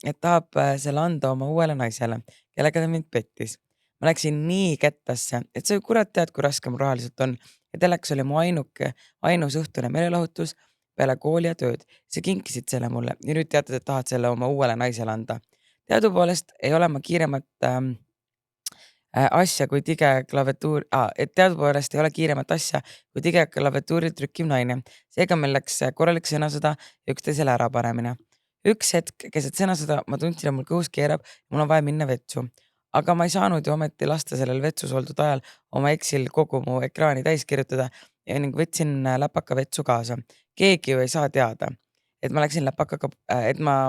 [SPEAKER 2] et tahab selle anda oma uuele naisele, kellega ta mind pettis. Ma läksin nii kettasse, et sa ju kurat tead, kui raske mul rahaliselt on. Ja telekas oli mu ainus õhtune meelelahutus peale kooli ja tööd. See kinkisid selle mulle ja nüüd teatad, et tahad selle oma uuele naisele anda. Teadupoolest ei ole ma kiiremat asja kui tige klaviatuuri trükkiv naine. Seega meil läks korralik sõnasõda ja üksteisele ära panemine. Üks hetk keset sõnasõda ma tundsin, et mul kõhus keerab ja mul on vaja minna vetsu. Aga ma ei saanud ju ometi lasta sellel vetsus oldud ajal oma eksil kogu mu ekraani täis kirjutada ja ning võtsin läpaka vetsu kaasa. Keegi ju ei saa teada, et ma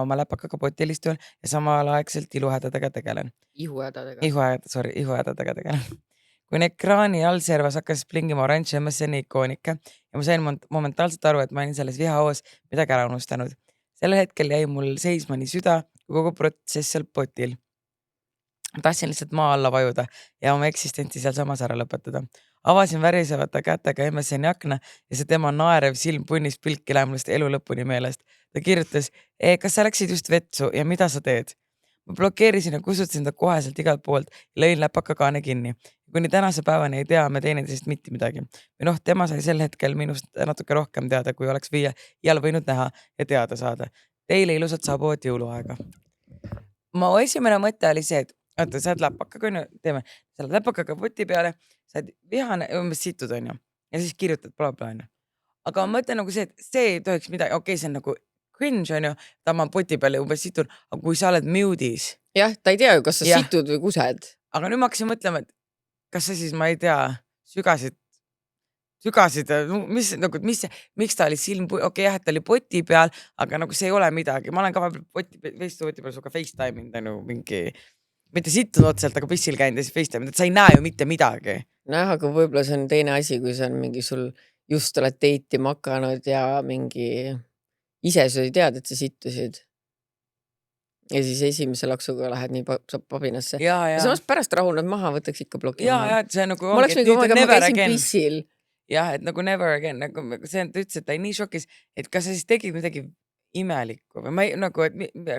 [SPEAKER 2] oma läpakaga potil istun ja samal aegselt iluhädadega tegelen. Ihuhädadega tegelen. Kui ekraani all servas hakkas plingima oranž MSN ikoonike ja ma sain momentaalselt aru, et ma olin selles vihahoos midagi ära unustanud. Sellel hetkel jäi mul seisma nii süda kui kogu protsess seal potil. Tahtsin lihtsalt maa alla vajuda ja oma eksistentsi seal samas ära lõpetada. Avasin värisevate kätega MSN-i akna ja see tema naerev silm punnis pilki lähemast elu lõpuni meelest. Ta kirjutas, kas sa läksid just vetsu ja mida sa teed? Ma blokeerisin ja kusutasin ta koheselt igalt poolt ja lõin läpaka kaane kinni. Kuni tänase päevani ei tea me teineteisest mitte midagi. Või tema sai sel hetkel minust natuke rohkem teada, kui oleks iial võinud näha ja teada saada. Teile ilusat saabuvat jõuluaega. Ma esimene mõte oli see, et sa oled läpakaga, teeme, sa oled läpakaga poti peale, sa oled vihane, umbes situd on ju, ja siis kirjutad bla. Aga ma mõtlen nagu see, et see ei tohiks midagi, okei, see on nagu cringe on ju, ta ma poti peale umbes situn, aga kui sa oled mute'is.
[SPEAKER 1] Jah, ta ei tea ju, kas sa situd või kused.
[SPEAKER 2] Aga nüüd ma hakkasin mõtlema, et kas sa siis, ma ei tea, sügasid, miks ta oli silm, okei, jah, et ta oli poti peal, aga nagu see ei ole midagi. Ma olen ka poti peal suga FaceTime'ind mingi, mitte sittunud otseselt, aga pissil käinud ja siis FaceTime, et sa ei näe ju mitte midagi.
[SPEAKER 1] Näh, aga võib-olla see on teine asi, kui see on mingi sul just oled teiti makanud ja mingi ise sa ei tead, et sa sittusid. Ja siis esimese laksuga lähed nii pabinasse.
[SPEAKER 2] Ja
[SPEAKER 1] samas pärast rahunad maha, võtaks ikka bloki.
[SPEAKER 2] Ja, et see on nagu
[SPEAKER 1] ma oleks mingi, ma käisin pissil.
[SPEAKER 2] Jah, et nagu never again, nagu see ta ütles, et ta ei nii šokis, et kas sa siis tegid midagi imelikku või ma ei, nagu, et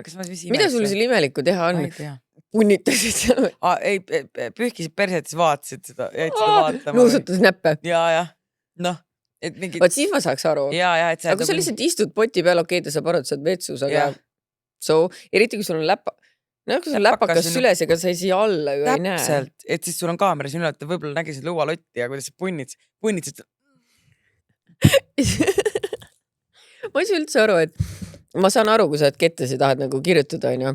[SPEAKER 2] kas ma siis
[SPEAKER 1] mida sul seal imelikku teha on?
[SPEAKER 2] Ma ei tea.
[SPEAKER 1] Punnitasid seal?
[SPEAKER 2] Ei, pühkisid perset, siis vaatasid seda, jäid seda vaatama.
[SPEAKER 1] Nuusutad näppe?
[SPEAKER 2] Ja, noh, et mingi
[SPEAKER 1] Vaat siis ma saaks aru.
[SPEAKER 2] et
[SPEAKER 1] Aga kui sa lihtsalt istud poti peal, okei, ta saab aru, et sa oled vetsus, aga
[SPEAKER 2] Jah.
[SPEAKER 1] eriti kui sul on kui sul on
[SPEAKER 2] Läpakas
[SPEAKER 1] läpakas
[SPEAKER 2] on ju-
[SPEAKER 1] süles, ega sa siia alla ju ei näe.
[SPEAKER 2] täpselt, et siis sul on kaamera siin üle, et ta võib-olla nägi seda lõualotti ja kuidas sa punnitsid.
[SPEAKER 1] ma ei saa üldse aru, et ma saan aru, kui sa oled kettes ja tahad nagu kirjutada, onju.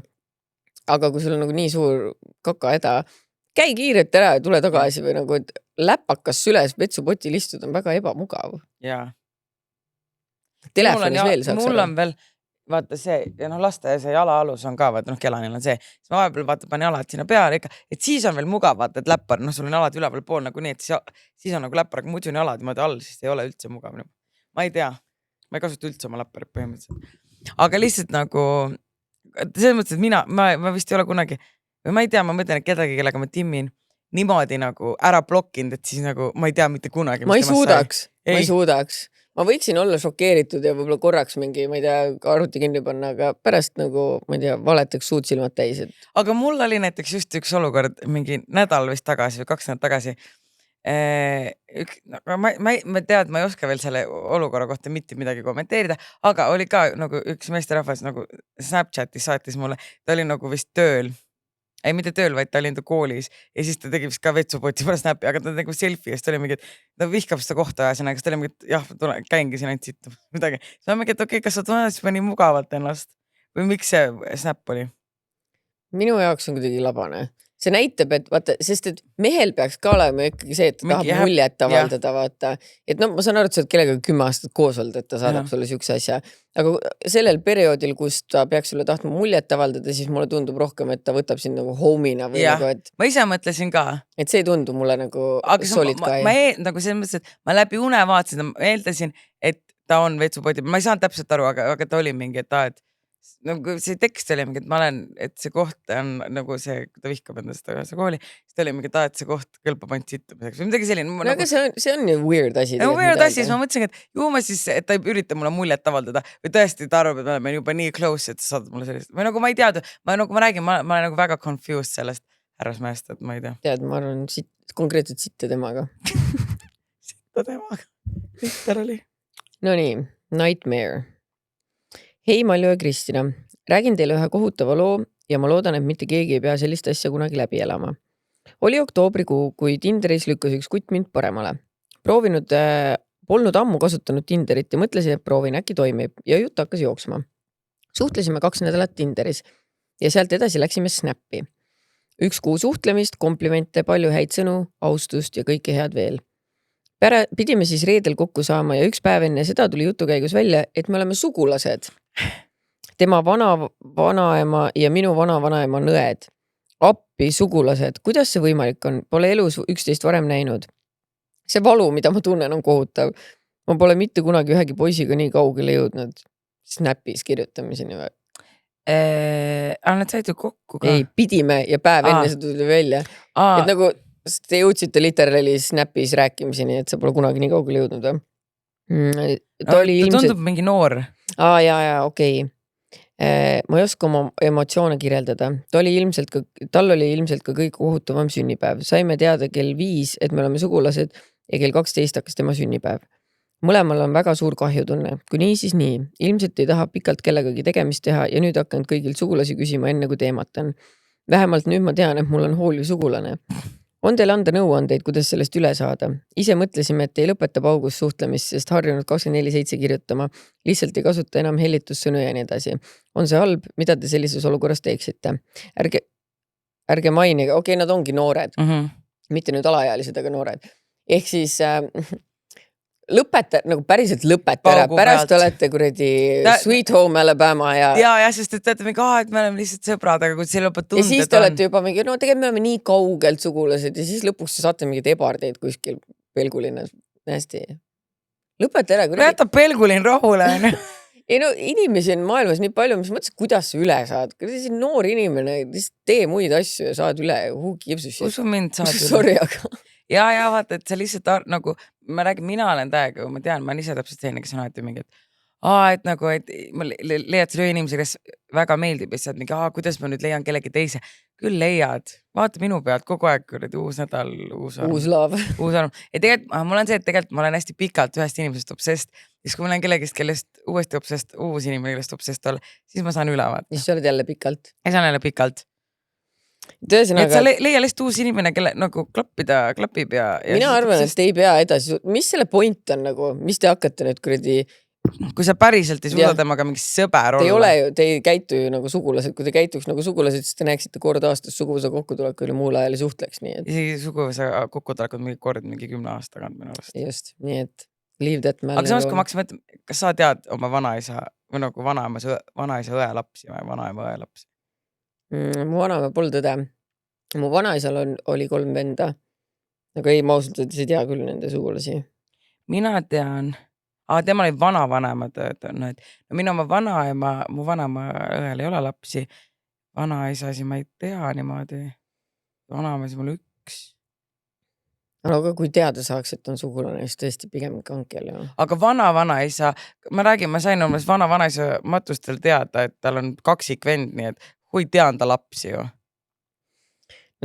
[SPEAKER 1] Aga kui sul on nagu nii suur kakahäda, käi kiirelt ära ja tule tagasi või nagu, et läpakas süles vetsupotil istuda on väga ebamugav.
[SPEAKER 2] Jaa.
[SPEAKER 1] Telefonis veel saaks
[SPEAKER 2] mul
[SPEAKER 1] aru.
[SPEAKER 2] on veel, vaata see, ja laste see jala alus on ka, vaata kelanil on see, siis ma vahepeal vaata panen jalad sinna peale ikka, et siis on veel mugav, vaata, et läppar, sul on jalad üleval pool nagu nii, et siis on nagu läppar, aga muidu on jalad niimoodi all, siis ei ole üldse mugav. Ma ei tea, ma ei kasuta üldse oma läpparit põhimõtteliselt, aga lihtsalt nagu selles mõttes, et ma vist ei ole kunagi, või ma ei tea, ma mõtlen, et kedagi, kellega ma timmin niimoodi nagu ära blokkinud, et siis nagu ma ei tea mitte kunagi.
[SPEAKER 1] Ma ei suudaks. Ma võiksin olla šokeeritud ja võib-olla korraks mingi, ma ei tea, arvuti kinni panna, aga pärast nagu, ma ei tea, valetaks suud silmad täis.
[SPEAKER 2] Aga mul oli näiteks just üks olukord mingi nädal vist tagasi või 2 nädalat tagasi. Ma tead, ma ei oska veel selle olukorra kohta mitte midagi kommenteerida, aga oli ka nagu üks meesterahvas nagu Snapchatis saatis mulle, ta oli nagu vist tööl. Ei, mitte tööl, vaid ta oli enda koolis ja siis ta tegi vist ka vetsupoti peale snappi, aga ta nagu selfie ja siis ta oli mingi, et ta vihkab seda kohta ajasin, aga siis ta oli mingi, et jah, käingi siin ainult siit midagi. Siis ma mingi, et okei, kas sa tunned siis nii mugavalt ennast või miks see snap oli?
[SPEAKER 1] Minu jaoks on kuidagi labane. See näitab, et vaata, sest et mehel peaks ka olema ikkagi see, et ta tahab muljet avaldada, vaata. Et no ma saan aru, et sa oled kellega 10 aastat koos olnud, et ta saadab sulle siukse asja. Aga sellel perioodil, kus ta peaks sulle tahtma muljet avaldada, siis mulle tundub rohkem, et ta võtab sind nagu homina või nagu, et...
[SPEAKER 2] Ma ise mõtlesin ka.
[SPEAKER 1] Et see ei tundu mulle nagu solid ka.
[SPEAKER 2] Nagu selles mõttes, et ma läbi une vaatasin, ma eeldasin, et ta on vetsupoti. Ma ei saanud täpselt aru, aga ta oli mingi, et nagu see tekst oli mingi, et ma olen, et see koht on nagu see, ta vihkab endast tagasi kooli, siis ta oli mingi, et see koht kõlbab ainult sittumiseks või midagi selline.
[SPEAKER 1] No aga see on ju weird asi.
[SPEAKER 2] Weird asi, siis ma mõtlesin, et ju ma siis, et ta ei ürita mulle muljet avaldada või tõesti ta arvab, et me oleme juba nii close, et sa saadad mulle sellist. Või nagu ma ei teadnud, ma räägin, ma olen nagu väga confused sellest härrasmäest, et ma ei tea.
[SPEAKER 1] Tead, ma arvan konkreetselt sitte temaga.
[SPEAKER 2] Sitte temaga. Sitter oli.
[SPEAKER 1] No nii, Nightmare. Hei Malju ja Kristina, räägin teile ühe kohutava loo ja ma loodan, et mitte keegi ei pea sellist asja kunagi läbi elama. Oli oktoobrikuu, kui Tinderis lükkas üks kutt mind paremale. Polnud ammu kasutanud Tinderit ja mõtlesin, et proovin, äkki toimib ja jutt hakkas jooksma. Suhtlesime 2 nädalat Tinderis ja sealt edasi läksime Snappi. 1 kuu suhtlemist, komplimente, palju häid sõnu, austust ja kõike head veel. Pidime siis reedel kokku saama ja 1 päev enne seda tuli jutu käigus välja, et me oleme sugulased. Tema vanaema ja minu vanaema nõed. Appi sugulased. Kuidas see võimalik on? Pole elus 11 varem näinud. See valu, mida ma tunnen, on kohutav. Ma pole mitte kunagi ühegi poisiga nii kaugele jõudnud. Snapis kirjutamiseni või?
[SPEAKER 2] Nad said ju kokku ka.
[SPEAKER 1] Ei, pidime ja päev enne see tuli välja. Et nagu... Te jõudsite literally Snapis rääkimiseni, et sa pole kunagi nii kaugele jõudnud või?
[SPEAKER 2] Ta tundub mingi noor.
[SPEAKER 1] Okei. Ma ei oska oma emotsioone kirjeldada. Tal oli ilmselt ka kõik kohutavam sünnipäev. Saime teada kell 5, et me oleme sugulased ja kell 12 hakkas tema sünnipäev. Mõlemal on väga suur kahjutunne. Kui nii, siis nii. Ilmselt ei taha pikalt kellegagi tegemist teha ja nüüd hakanud kõigilt sugulasi küsima enne kui teematan. Vähemalt nüüd ma tean, et mul on hooliv sugulane. On teil anda nõuandeid, kuidas sellest üle saada? Ise mõtlesime, et ei lõpeta paugus suhtlemist, sest harjunud 24/7 kirjutama. Lihtsalt ei kasuta enam hellitussõnu ja nii edasi. On see halb? Mida te sellises olukorras teeksite? Ärge mainige, okei, nad ongi noored. Mitte nüüd alaealised, aga noored. Ehk siis lõpeta, nagu päriselt lõpeta ära. Pärast olete kuradi Sweet Home Alabama ja...
[SPEAKER 2] Ja, sest et teate mingi, et me oleme lihtsalt sõbrad, aga kui see lõpeb tunded
[SPEAKER 1] on... Ja siis te olete juba mingi, no tegelikult me oleme nii kaugelt sugulased ja siis lõpuks saate mingid ebardeid kuskil pelgulinnas. Hästi. Lõpeta ära.
[SPEAKER 2] Jäta pelgulin rahule.
[SPEAKER 1] Ei no, inimesi on maailmas nii palju, mis mõtlesin, kuidas sa üle saad. Kui noor inimene, tee muid asju ja saad üle.
[SPEAKER 2] Usu mind saad üle.
[SPEAKER 1] Sorry, aga... Ja
[SPEAKER 2] vaata, et sa lihtsalt nagu, ma räägin, mina olen täiega, ma tean, ma olen ise täpselt selline, kes on alati mingi, et nagu, et ma leiad selle inimese, kes väga meeldib ja siis saad mingi, kuidas ma nüüd leian kellegi teise. küll leiad, vaata minu pealt kogu aeg kuradi uus nädal, uus arm.
[SPEAKER 1] Uus laav.
[SPEAKER 2] Uus arm. Ja tegelikult mul on see, et tegelikult ma olen hästi pikalt ühest inimesest obsessed. Siis kui ma olen kellest uuesti obsessed, uus inimene, kellest obsessed olla, siis ma saan üle vaata.
[SPEAKER 1] Siis sa oled jälle pikalt.
[SPEAKER 2] Ja saan jälle pikalt.
[SPEAKER 1] Tõesõnaga,
[SPEAKER 2] et sa leia lihtsalt uus inimene, kelle nagu klapib ja
[SPEAKER 1] mina arvan, et ei pea edasi. Mis selle point on nagu? Mis te hakkate nüüd kuradi?
[SPEAKER 2] Kui sa päriselt ei suuda temaga mingi sõber olla.
[SPEAKER 1] Te ei käitu ju nagu sugulased. Kui te käituks nagu sugulased, siis te näeksite kord aastas suguvõsa kokkutulekul ja muul ajal ei suhtleks. Nii et...
[SPEAKER 2] Isegi suguvõsa kokkutulekud mingi kord 10 aasta tagant minu arust.
[SPEAKER 1] Just, nii et leave that man.
[SPEAKER 2] Aga samas, kui ma hakkasin mõtlema, kas sa tead oma vanaisa või nagu vanaisa õe lapsi või vanaema õe lapsi?
[SPEAKER 1] Mu vanaema pole tõde. Mu vanaisal oli 3 venda. Aga ei, ma ausalt öeldes ei tea küll nende sugulasi.
[SPEAKER 2] Mina tean... tema oli vanavanemad no, minu oma vanaema, mu vanaema õel ei ole lapsi. Vanaisasi ma ei tea niimoodi. Vanaemasi mul 1.
[SPEAKER 1] Aga kui teada saaks, et on sugulane, siis tõesti pigem kankel.
[SPEAKER 2] Aga vanaisa, ma sain umbes vanaisa matustel teada, et tal on kaksikvend, nii et kui tean ta lapsi ju.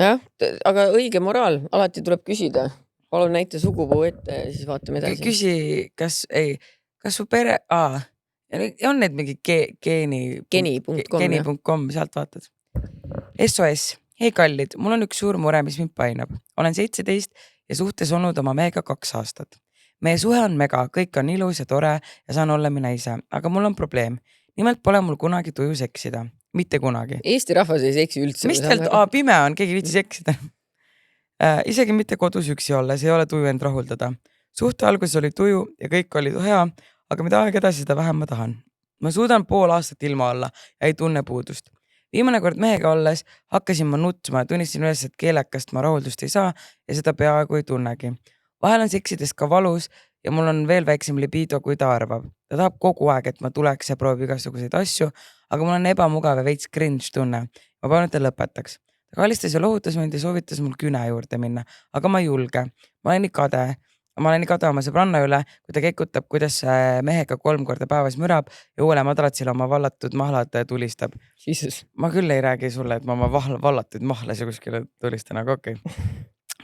[SPEAKER 1] Jah, aga õige moraal, alati tuleb küsida. Palun näite sugupuu ette ja siis vaatame edasi.
[SPEAKER 2] Küsi, kas su pere... on need mingi geni.com, sealt vaatad. SOS. Hei kallid, mul on üks suur mure, mis mind painab. Olen 17 ja suhtes olnud oma mehega 2 aastat. Meie suhe on mega, kõik on ilus ja tore ja saan olla mina ise, aga mul on probleem. Nimelt pole mul kunagi tuju seksida. Mitte kunagi.
[SPEAKER 1] Eesti rahvas ei seksi üldse.
[SPEAKER 2] Mis tealt, pime on, keegi viitsi seksida. Isegi mitte kodus üksi olles ei ole tuju end rahuldada. Suhte alguses oli tuju ja kõik oli hea, aga mida aeg edasi, seda vähem ma tahan. Ma suudan pool aastat ilma olla ja ei tunne puudust. Viimane kord mehega olles hakkasin ma nutma ja tunnistasin üles, et keelekast ma rahuldust ei saa ja seda peaaegu ei tunnegi. Vahel on seksides ka valus ja mul on veel väiksem libido, kui ta arvab. Ta tahab kogu aeg, et ma tuleks ja proovib igasuguseid asju, aga mul on ebamugav ja veits cringe tunne. Ma palun, et ta lõpetaks. Ta kallistas ja lohutas mind ja soovitas mul küne juurde minna, aga ma ei julge. Ma olen nii kade oma sõbranna üle, kui ta kekutab, kuidas mehega 3 korda päevas mürab ja uuele madratsile oma vallatud mahlad tulistab.
[SPEAKER 1] Jesus.
[SPEAKER 2] Ma küll ei räägi sulle, et ma oma vallatud mahlasi kuskile tulistan, aga okei.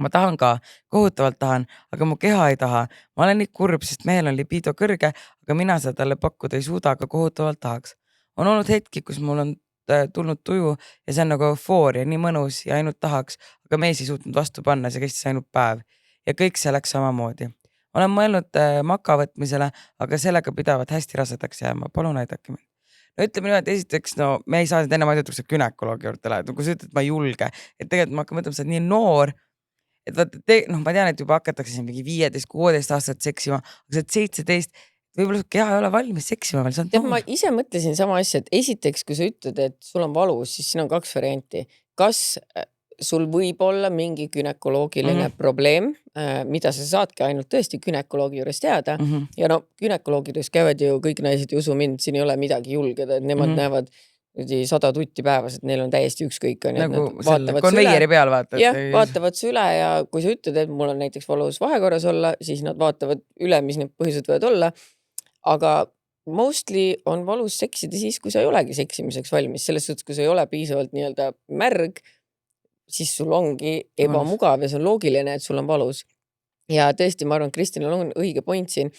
[SPEAKER 2] Ma tahan ka, kohutavalt tahan, aga mu keha ei taha. Ma olen nii kurb, sest mehel on libido kõrge, aga mina seda talle pakkuda ei suuda, aga kohutavalt tahaks. On olnud hetki, kus mul on tulnud tuju ja see on nagu eufooria, nii mõnus ja ainult tahaks, aga mees ei suutnud vastu panna, see kestis ainult päev. Ja kõik see läks samamoodi. Olen mõelnud maka võtmisele, aga sellega pidavad hästi rasedaks jääma. Palun aidake mind. No ütleme niimoodi, esiteks, me ei saa enne ma ütleks, et günekoloogi juurde lähed. Kui sa ütled, et ma ei julge, et tegelikult ma hakkan mõtlema, sa oled nii noor, et ma tean, et juba hakatakse siin mingi 15-16 aastat seksima, aga sa oled 17, võib-olla su keha ei ole valmis seksima veel.
[SPEAKER 1] Ma ise mõtlesin sama asja, et esiteks, kui sa ütled, et sul on valus, siis siin on 2 varianti. Kas sul võib olla mingi günekoloogiline probleem, mida sa saadki ainult tõesti günekoloogi juures teada. Ja günekoloogides käivad ju kõik naised ja usu mind, siin ei ole midagi julgeda, et nemad näevad 100 tutti päevas, et neil on täiesti ükskõik.
[SPEAKER 2] Nagu selle konveieri peal vaatavad.
[SPEAKER 1] Jah, vaatavad su üle ja kui sa ütled, et mul on näiteks valus vahekorras olla, siis nad vaatavad üle, mis need põhjused võivad olla. Aga mostly on valus seksida siis, kui sa ei olegi seksimiseks valmis. Selles suhtes, kui sa ei ole piisavalt nii-öelda märg, siis sul ongi ebamugav ja see on loogiline, et sul on valus. Ja tõesti, ma arvan, Kristinal on õige point siin,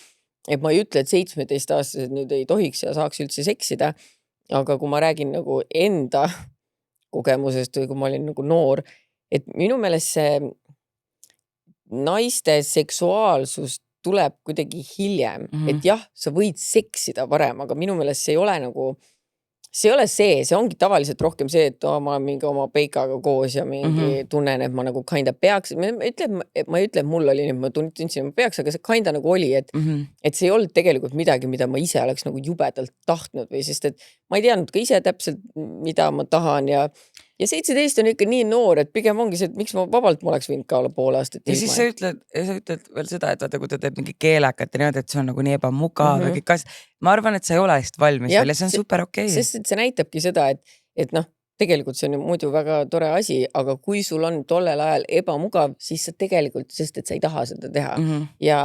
[SPEAKER 1] et ma ei ütle, et 17-aastased nüüd ei tohiks ja saaks üldse seksida, aga kui ma räägin nagu enda kogemusest või kui ma olin nagu noor, et minu meelest see naiste seksuaalsus tuleb kuidagi hiljem, et jah, sa võid seksida varem, aga minu meelest see ei ole nagu see ei ole see ongi tavaliselt rohkem see, et ma mingi oma peikaga koos ja mingi tunnen, et ma nagu kinda peaks. Ma ei ütle, et mul oli, ma tundsin, et ma peaks, aga see kinda nagu oli, et see ei olnud tegelikult midagi, mida ma ise oleks nagu jubedalt tahtnud või sest, et ma ei teadnud ka ise täpselt, mida ma tahan ja 17 on ikka nii noor, et pigem ongi see, et miks ma vabalt ma oleks võinud ka olla pool aastat.
[SPEAKER 2] Ja siis sa ütled veel seda, et vaata, kui ta teeb mingi keelekat ja niimoodi, et see on nagu nii ebamugav ja kõik asjad. Ma arvan, et sa ei ole hästi valmis veel ja see on super okei.
[SPEAKER 1] Sest et see näitabki seda, et tegelikult see on ju muidu väga tore asi, aga kui sul on tollel ajal ebamugav, siis sa tegelikult, sest et sa ei taha seda teha. Ja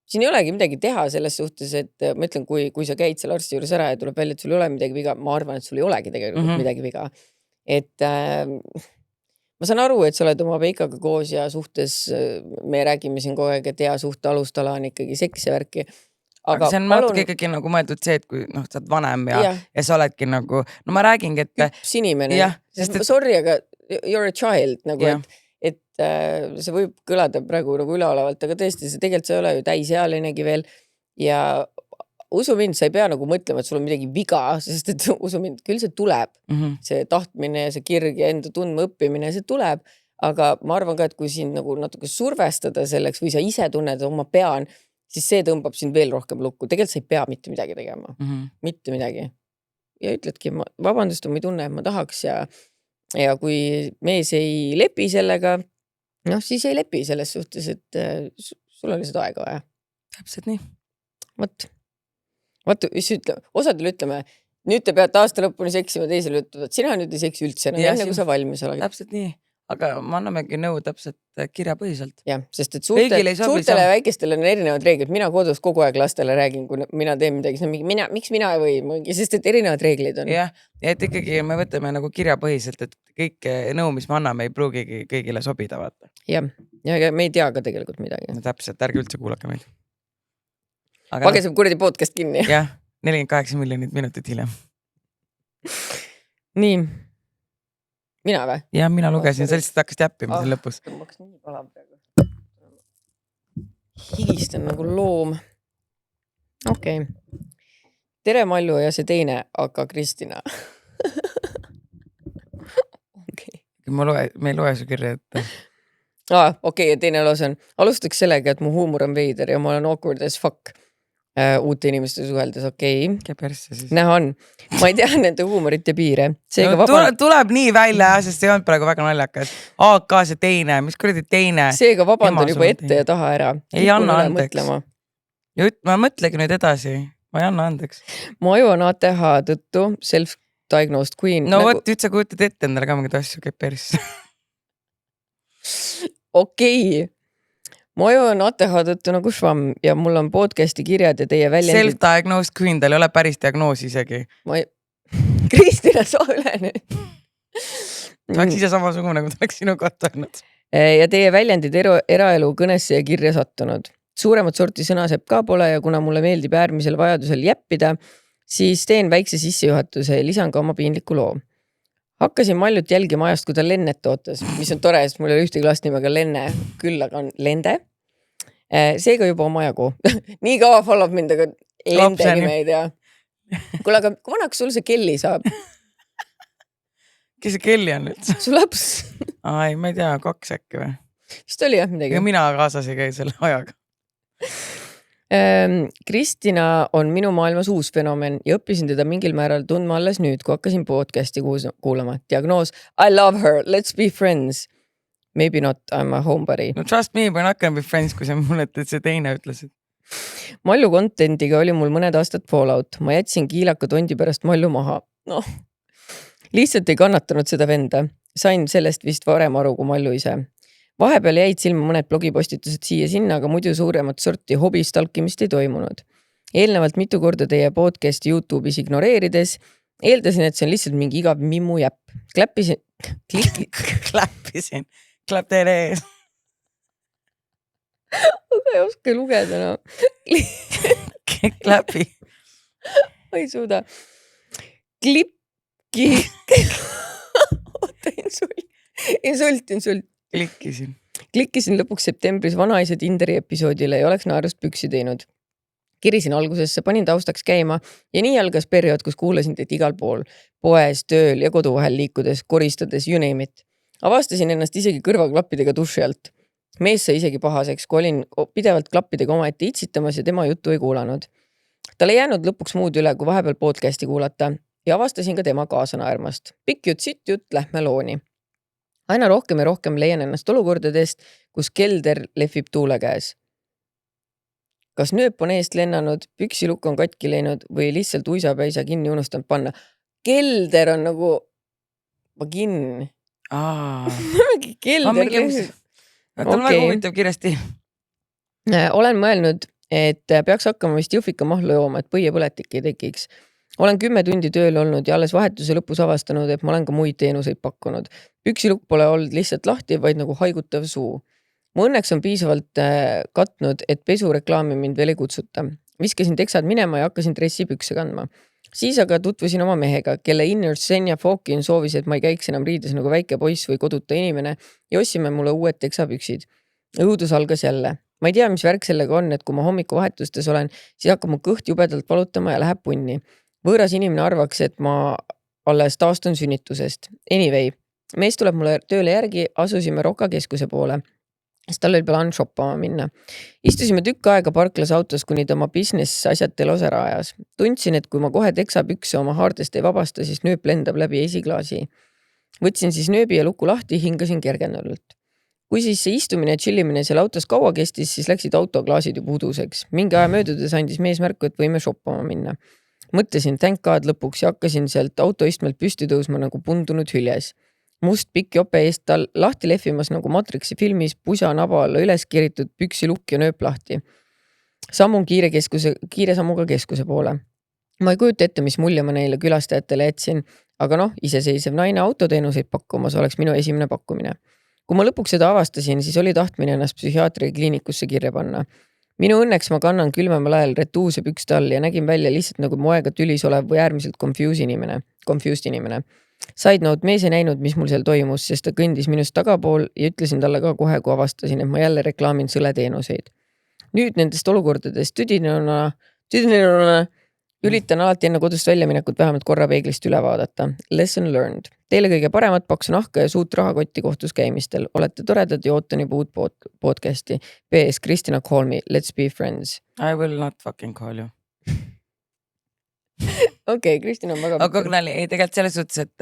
[SPEAKER 1] siin ei olegi midagi teha selles suhtes, et ma ütlen, kui sa käid seal arsti juures ära ja tuleb välja, et sul ei ole midagi viga, ma arvan, et sul ei olegi tegelikult midagi viga. et ma saan aru, et sa oled oma Veikaga koos ja suhtes, me räägime siin kogu aeg, et hea suhte alustala on ikkagi seks ja värki.
[SPEAKER 2] Aga see on natuke ikkagi nagu mõeldud see, et kui sa oled vanem ja sa oledki nagu, no ma räägingi, et
[SPEAKER 1] küps inimene, sorry, aga you're a child, nagu et see võib kõlada praegu nagu üleolevalt, aga tõesti, see tegelikult sa ei ole ju täisealinegi veel ja usu mind, sa ei pea nagu mõtlema, et sul on midagi viga, sest et usu mind, küll see tuleb, see tahtmine ja see kirg ja enda tundma õppimine, see tuleb, aga ma arvan ka, et kui sind nagu natuke survestada selleks või sa ise tunned, et ma pean, siis see tõmbab sind veel rohkem lukku. Tegelikult sa ei pea mitte midagi tegema. Mitte midagi. Ja ütledki, vabandust, ma ei tunne, et ma tahaks ja kui mees ei lepi sellega, noh, siis ei lepi selles suhtes, et sul on lihtsalt aega vaja.
[SPEAKER 2] Täpselt nii.
[SPEAKER 1] Vaata, osadele ütleme, nüüd te peate aasta lõpuni seksima, teisele ütlevad, sina nüüd ei seksi üldse, enne kui sa valmis oled.
[SPEAKER 2] Täpselt nii, aga ma annamegi nõu täpselt kirjapõhiselt.
[SPEAKER 1] Jah, sest et suurtele ja väikestele on erinevad reeglid. Mina kodus kogu aeg lastele räägin, kui mina teen midagi, miks mina ei või, sest et erinevad reeglid on.
[SPEAKER 2] Jah, et ikkagi me võtame nagu kirjapõhiselt, et kõik nõu, mis me anname, ei pruugigi kõigile sobida, vaata.
[SPEAKER 1] Jah, ja me ei tea ka tegelikult midagi.
[SPEAKER 2] No täpselt, ärge üldse kuulake meid.
[SPEAKER 1] Page saab kuradi podcast kinni.
[SPEAKER 2] Jah, 48 miljonit minutit hiljem.
[SPEAKER 1] Nii. Mina või?
[SPEAKER 2] Jah, mina lugesin, sa lihtsalt hakkasid jäppima siin lõpus.
[SPEAKER 1] Ma hakkas nii palav praegu. Higistan nagu loom. Okei. Tere Malju ja see teine, aga Kristina.
[SPEAKER 2] Me ei loe su kirja ette.
[SPEAKER 1] Okei, ja teine loos on. Alustaks sellega, et mu huumor on veider ja ma olen awkward as fuck. Uute inimeste suheldes, okei. Näha on. Ma ei tea nende huumorit ja piire.
[SPEAKER 2] Tuleb nii välja, sest see on praegu väga naljakas. AK see teine, mis kuradi teine.
[SPEAKER 1] Seega vabandan juba ette ja taha ära.
[SPEAKER 2] Ei anna andeks. Ma mõtlegi nüüd edasi. Ma ei anna andeks.
[SPEAKER 1] Ma aju on ATH tõttu self-diagnosed queen.
[SPEAKER 2] No võt, nüüd sa kujutad ette endale ka mingid asju käib perisse.
[SPEAKER 1] Okei. Ma on ATH tõttu nagu švamm ja mul on podcasti kirjad ja teie väljendid.
[SPEAKER 2] Self-diagnosed queen, tal ei ole päris diagnoos isegi.
[SPEAKER 1] Kristina, soo üle nüüd.
[SPEAKER 2] Oleks ise samasugune, kui ta oleks sinu kohta olnud.
[SPEAKER 1] Ja teie väljendid eraelu kõnesse ja kirja sattunud. Suuremat sorti sõnasepp ka pole ja kuna mulle meeldib äärmisel vajadusel jäppida, siis teen väikse sissejuhatuse ja lisan ka oma piinliku loo. Hakkasin Maljut jälgima ajast, kui ta Lennet ootas, mis on tore, sest mul ei ole ühtegi last nimega Lenne, küll aga on Lende. Seega juba oma jagu. Nii kaua followb mind, aga Lende nime ei tea. Kuule, aga kui vanaks sul see Kelly saab?
[SPEAKER 2] Kes see Kelly on nüüd?
[SPEAKER 1] Su laps?
[SPEAKER 2] Ai, ma ei tea, 2 äkki või?
[SPEAKER 1] Vist oli jah midagi.
[SPEAKER 2] Ja mina kaasas ei käi selle ajaga.
[SPEAKER 1] Kristina on minu maailmas uus fenomen ja õppisin teda mingil määral tundma alles nüüd, kui hakkasin podcasti kuulama. Diagnoos, I love her, let's be friends. Maybe not, I'm a homebody.
[SPEAKER 2] No trust me, we're not gonna be friends, kui sa mulle see teine ütlesid.
[SPEAKER 1] Malju contentiga oli mul mõned aastad fallout. Ma jätsin kiilaka tondi pärast Malju maha. Noh, lihtsalt ei kannatanud seda venda. Sain sellest vist varem aru kui Malju ise. Vahepeal jäid silma mõned blogipostitused siia sinna, aga muidu suuremat sorti hobistalkimist ei toimunud. Eelnevalt mitu korda teie podcasti YouTube'is ignoreerides eeldasin, et see on lihtsalt mingi igav mimmu jäpp.
[SPEAKER 2] Kläppisin. Klapp teile ees.
[SPEAKER 1] Aga ei oska lugeda, no.
[SPEAKER 2] Kläpi.
[SPEAKER 1] Ma ei suuda. Klipki. Oota, insult. Klikkisin lõpuks septembris vanaisa Tinderi episoodile ja oleks naerust püksi teinud. Kirisin algusesse, panin taustaks käima ja nii algas periood, kus kuulasin teid igal pool. Poes, tööl ja kodu vahel liikudes, koristades, you name it. Avastasin ennast isegi kõrvaklappidega duši alt. Mees sai isegi pahaseks, kui olin pidevalt klappidega omaette itsitamas ja tema juttu ei kuulanud. Tal ei jäänud lõpuks muud üle, kui vahepeal podcasti kuulata ja avastasin ka tema kaasa naermast. Pikk jutt, sitt jutt, lähme looni. Aina rohkem ja rohkem leian ennast olukordadest, kus kelder lehvib tuule käes. Kas nööp on eest lennanud, püksilukk on katki läinud või lihtsalt uisapäisa kinni unustanud panna? Kelder on nagu vaginn. Kelder lehvib.
[SPEAKER 2] Ta on väga huvitav kirjasti.
[SPEAKER 1] Olen mõelnud, et peaks hakkama vist jõhvika mahlu jooma, et põiepõletik ei tekiks. Olen 10 tundi tööl olnud ja alles vahetuse lõpus avastanud, et ma olen ka muid teenuseid pakkunud. Püksilukk pole olnud lihtsalt lahti, vaid nagu haigutav suu. Mu õnneks on piisavalt katnud, et pesureklaami mind veel ei kutsuta. Viskasin teksad minema ja hakkasin dressipükse kandma. Siis aga tutvusin oma mehega, kelle inner Senja Fokin soovis, et ma ei käiks enam riides nagu väike poiss või koduta inimene ja ostsime mulle uued teksapüksid. Õudus algas jälle. Ma ei tea, mis värk sellega on, et kui ma hommikuvahetustes olen, siis hakkab mu kõht jubedalt valutama ja läheb punni. Võõras inimene arvaks, et ma alles taastun sünnitusest. Anyway, mees tuleb mulle tööle järgi, asusime Roka keskuse poole. Siis tal oli plaan shoppama minna. Istusime tükk aega parklas autos, kuni ta oma business asjad telos ära ajas. Tundsin, et kui ma kohe teksapükse oma haardest ei vabasta, siis nööp lendab läbi esiklaasi. Võtsin siis nööbi ja luku lahti, hingasin kergendunult. Kui siis see istumine ja chillimine seal autos kaua kestis, siis läksid autoklaasid juba uduseks. Mingi aja möödudes andis mees märku, et võime shoppama minna. Mõtlesin thank God lõpuks ja hakkasin sealt autoistmelt püsti tõusma nagu pundunud hüljes. Must pikk jope eest tal lahti lehvimas nagu Matrixi filmis, pusa naba alla üles kiritud püksi lukk ja nööp lahti. Sammun kiire sammuga keskuse poole. Ma ei kujuta ette, mis mulje ma neile külastajatele jätsin, aga noh, iseseisev naine autoteenuseid pakkumas oleks minu esimene pakkumine. Kui ma lõpuks seda avastasin, siis oli tahtmine ennast psühhiaatri kliinikusse kirja panna. Minu õnneks ma kannan külmemal ajal retuuse pükste all ja nägin välja lihtsalt nagu moega tülis olev või äärmiselt confused inimene. Side note, mees ei näinud, mis mul seal toimus, sest ta kõndis minust tagapool ja ütlesin talle ka kohe, kui avastasin, et ma jälle reklaamin sõleteenuseid. Nüüd nendest olukordadest tüdinenuna üritan alati enne kodust väljaminekut vähemalt korra peeglist üle vaadata. Lesson learned. Teile kõige paremat paksu nahka ja suut rahakotti kohtus käimistel. Olete toredad ja ootan juba uut podcasti. PS, Kristina, call me. Let's be friends.
[SPEAKER 2] I will not fucking call you.
[SPEAKER 1] Okei, Kristina on väga...
[SPEAKER 2] Aga nali, ei tegelikult selles suhtes, et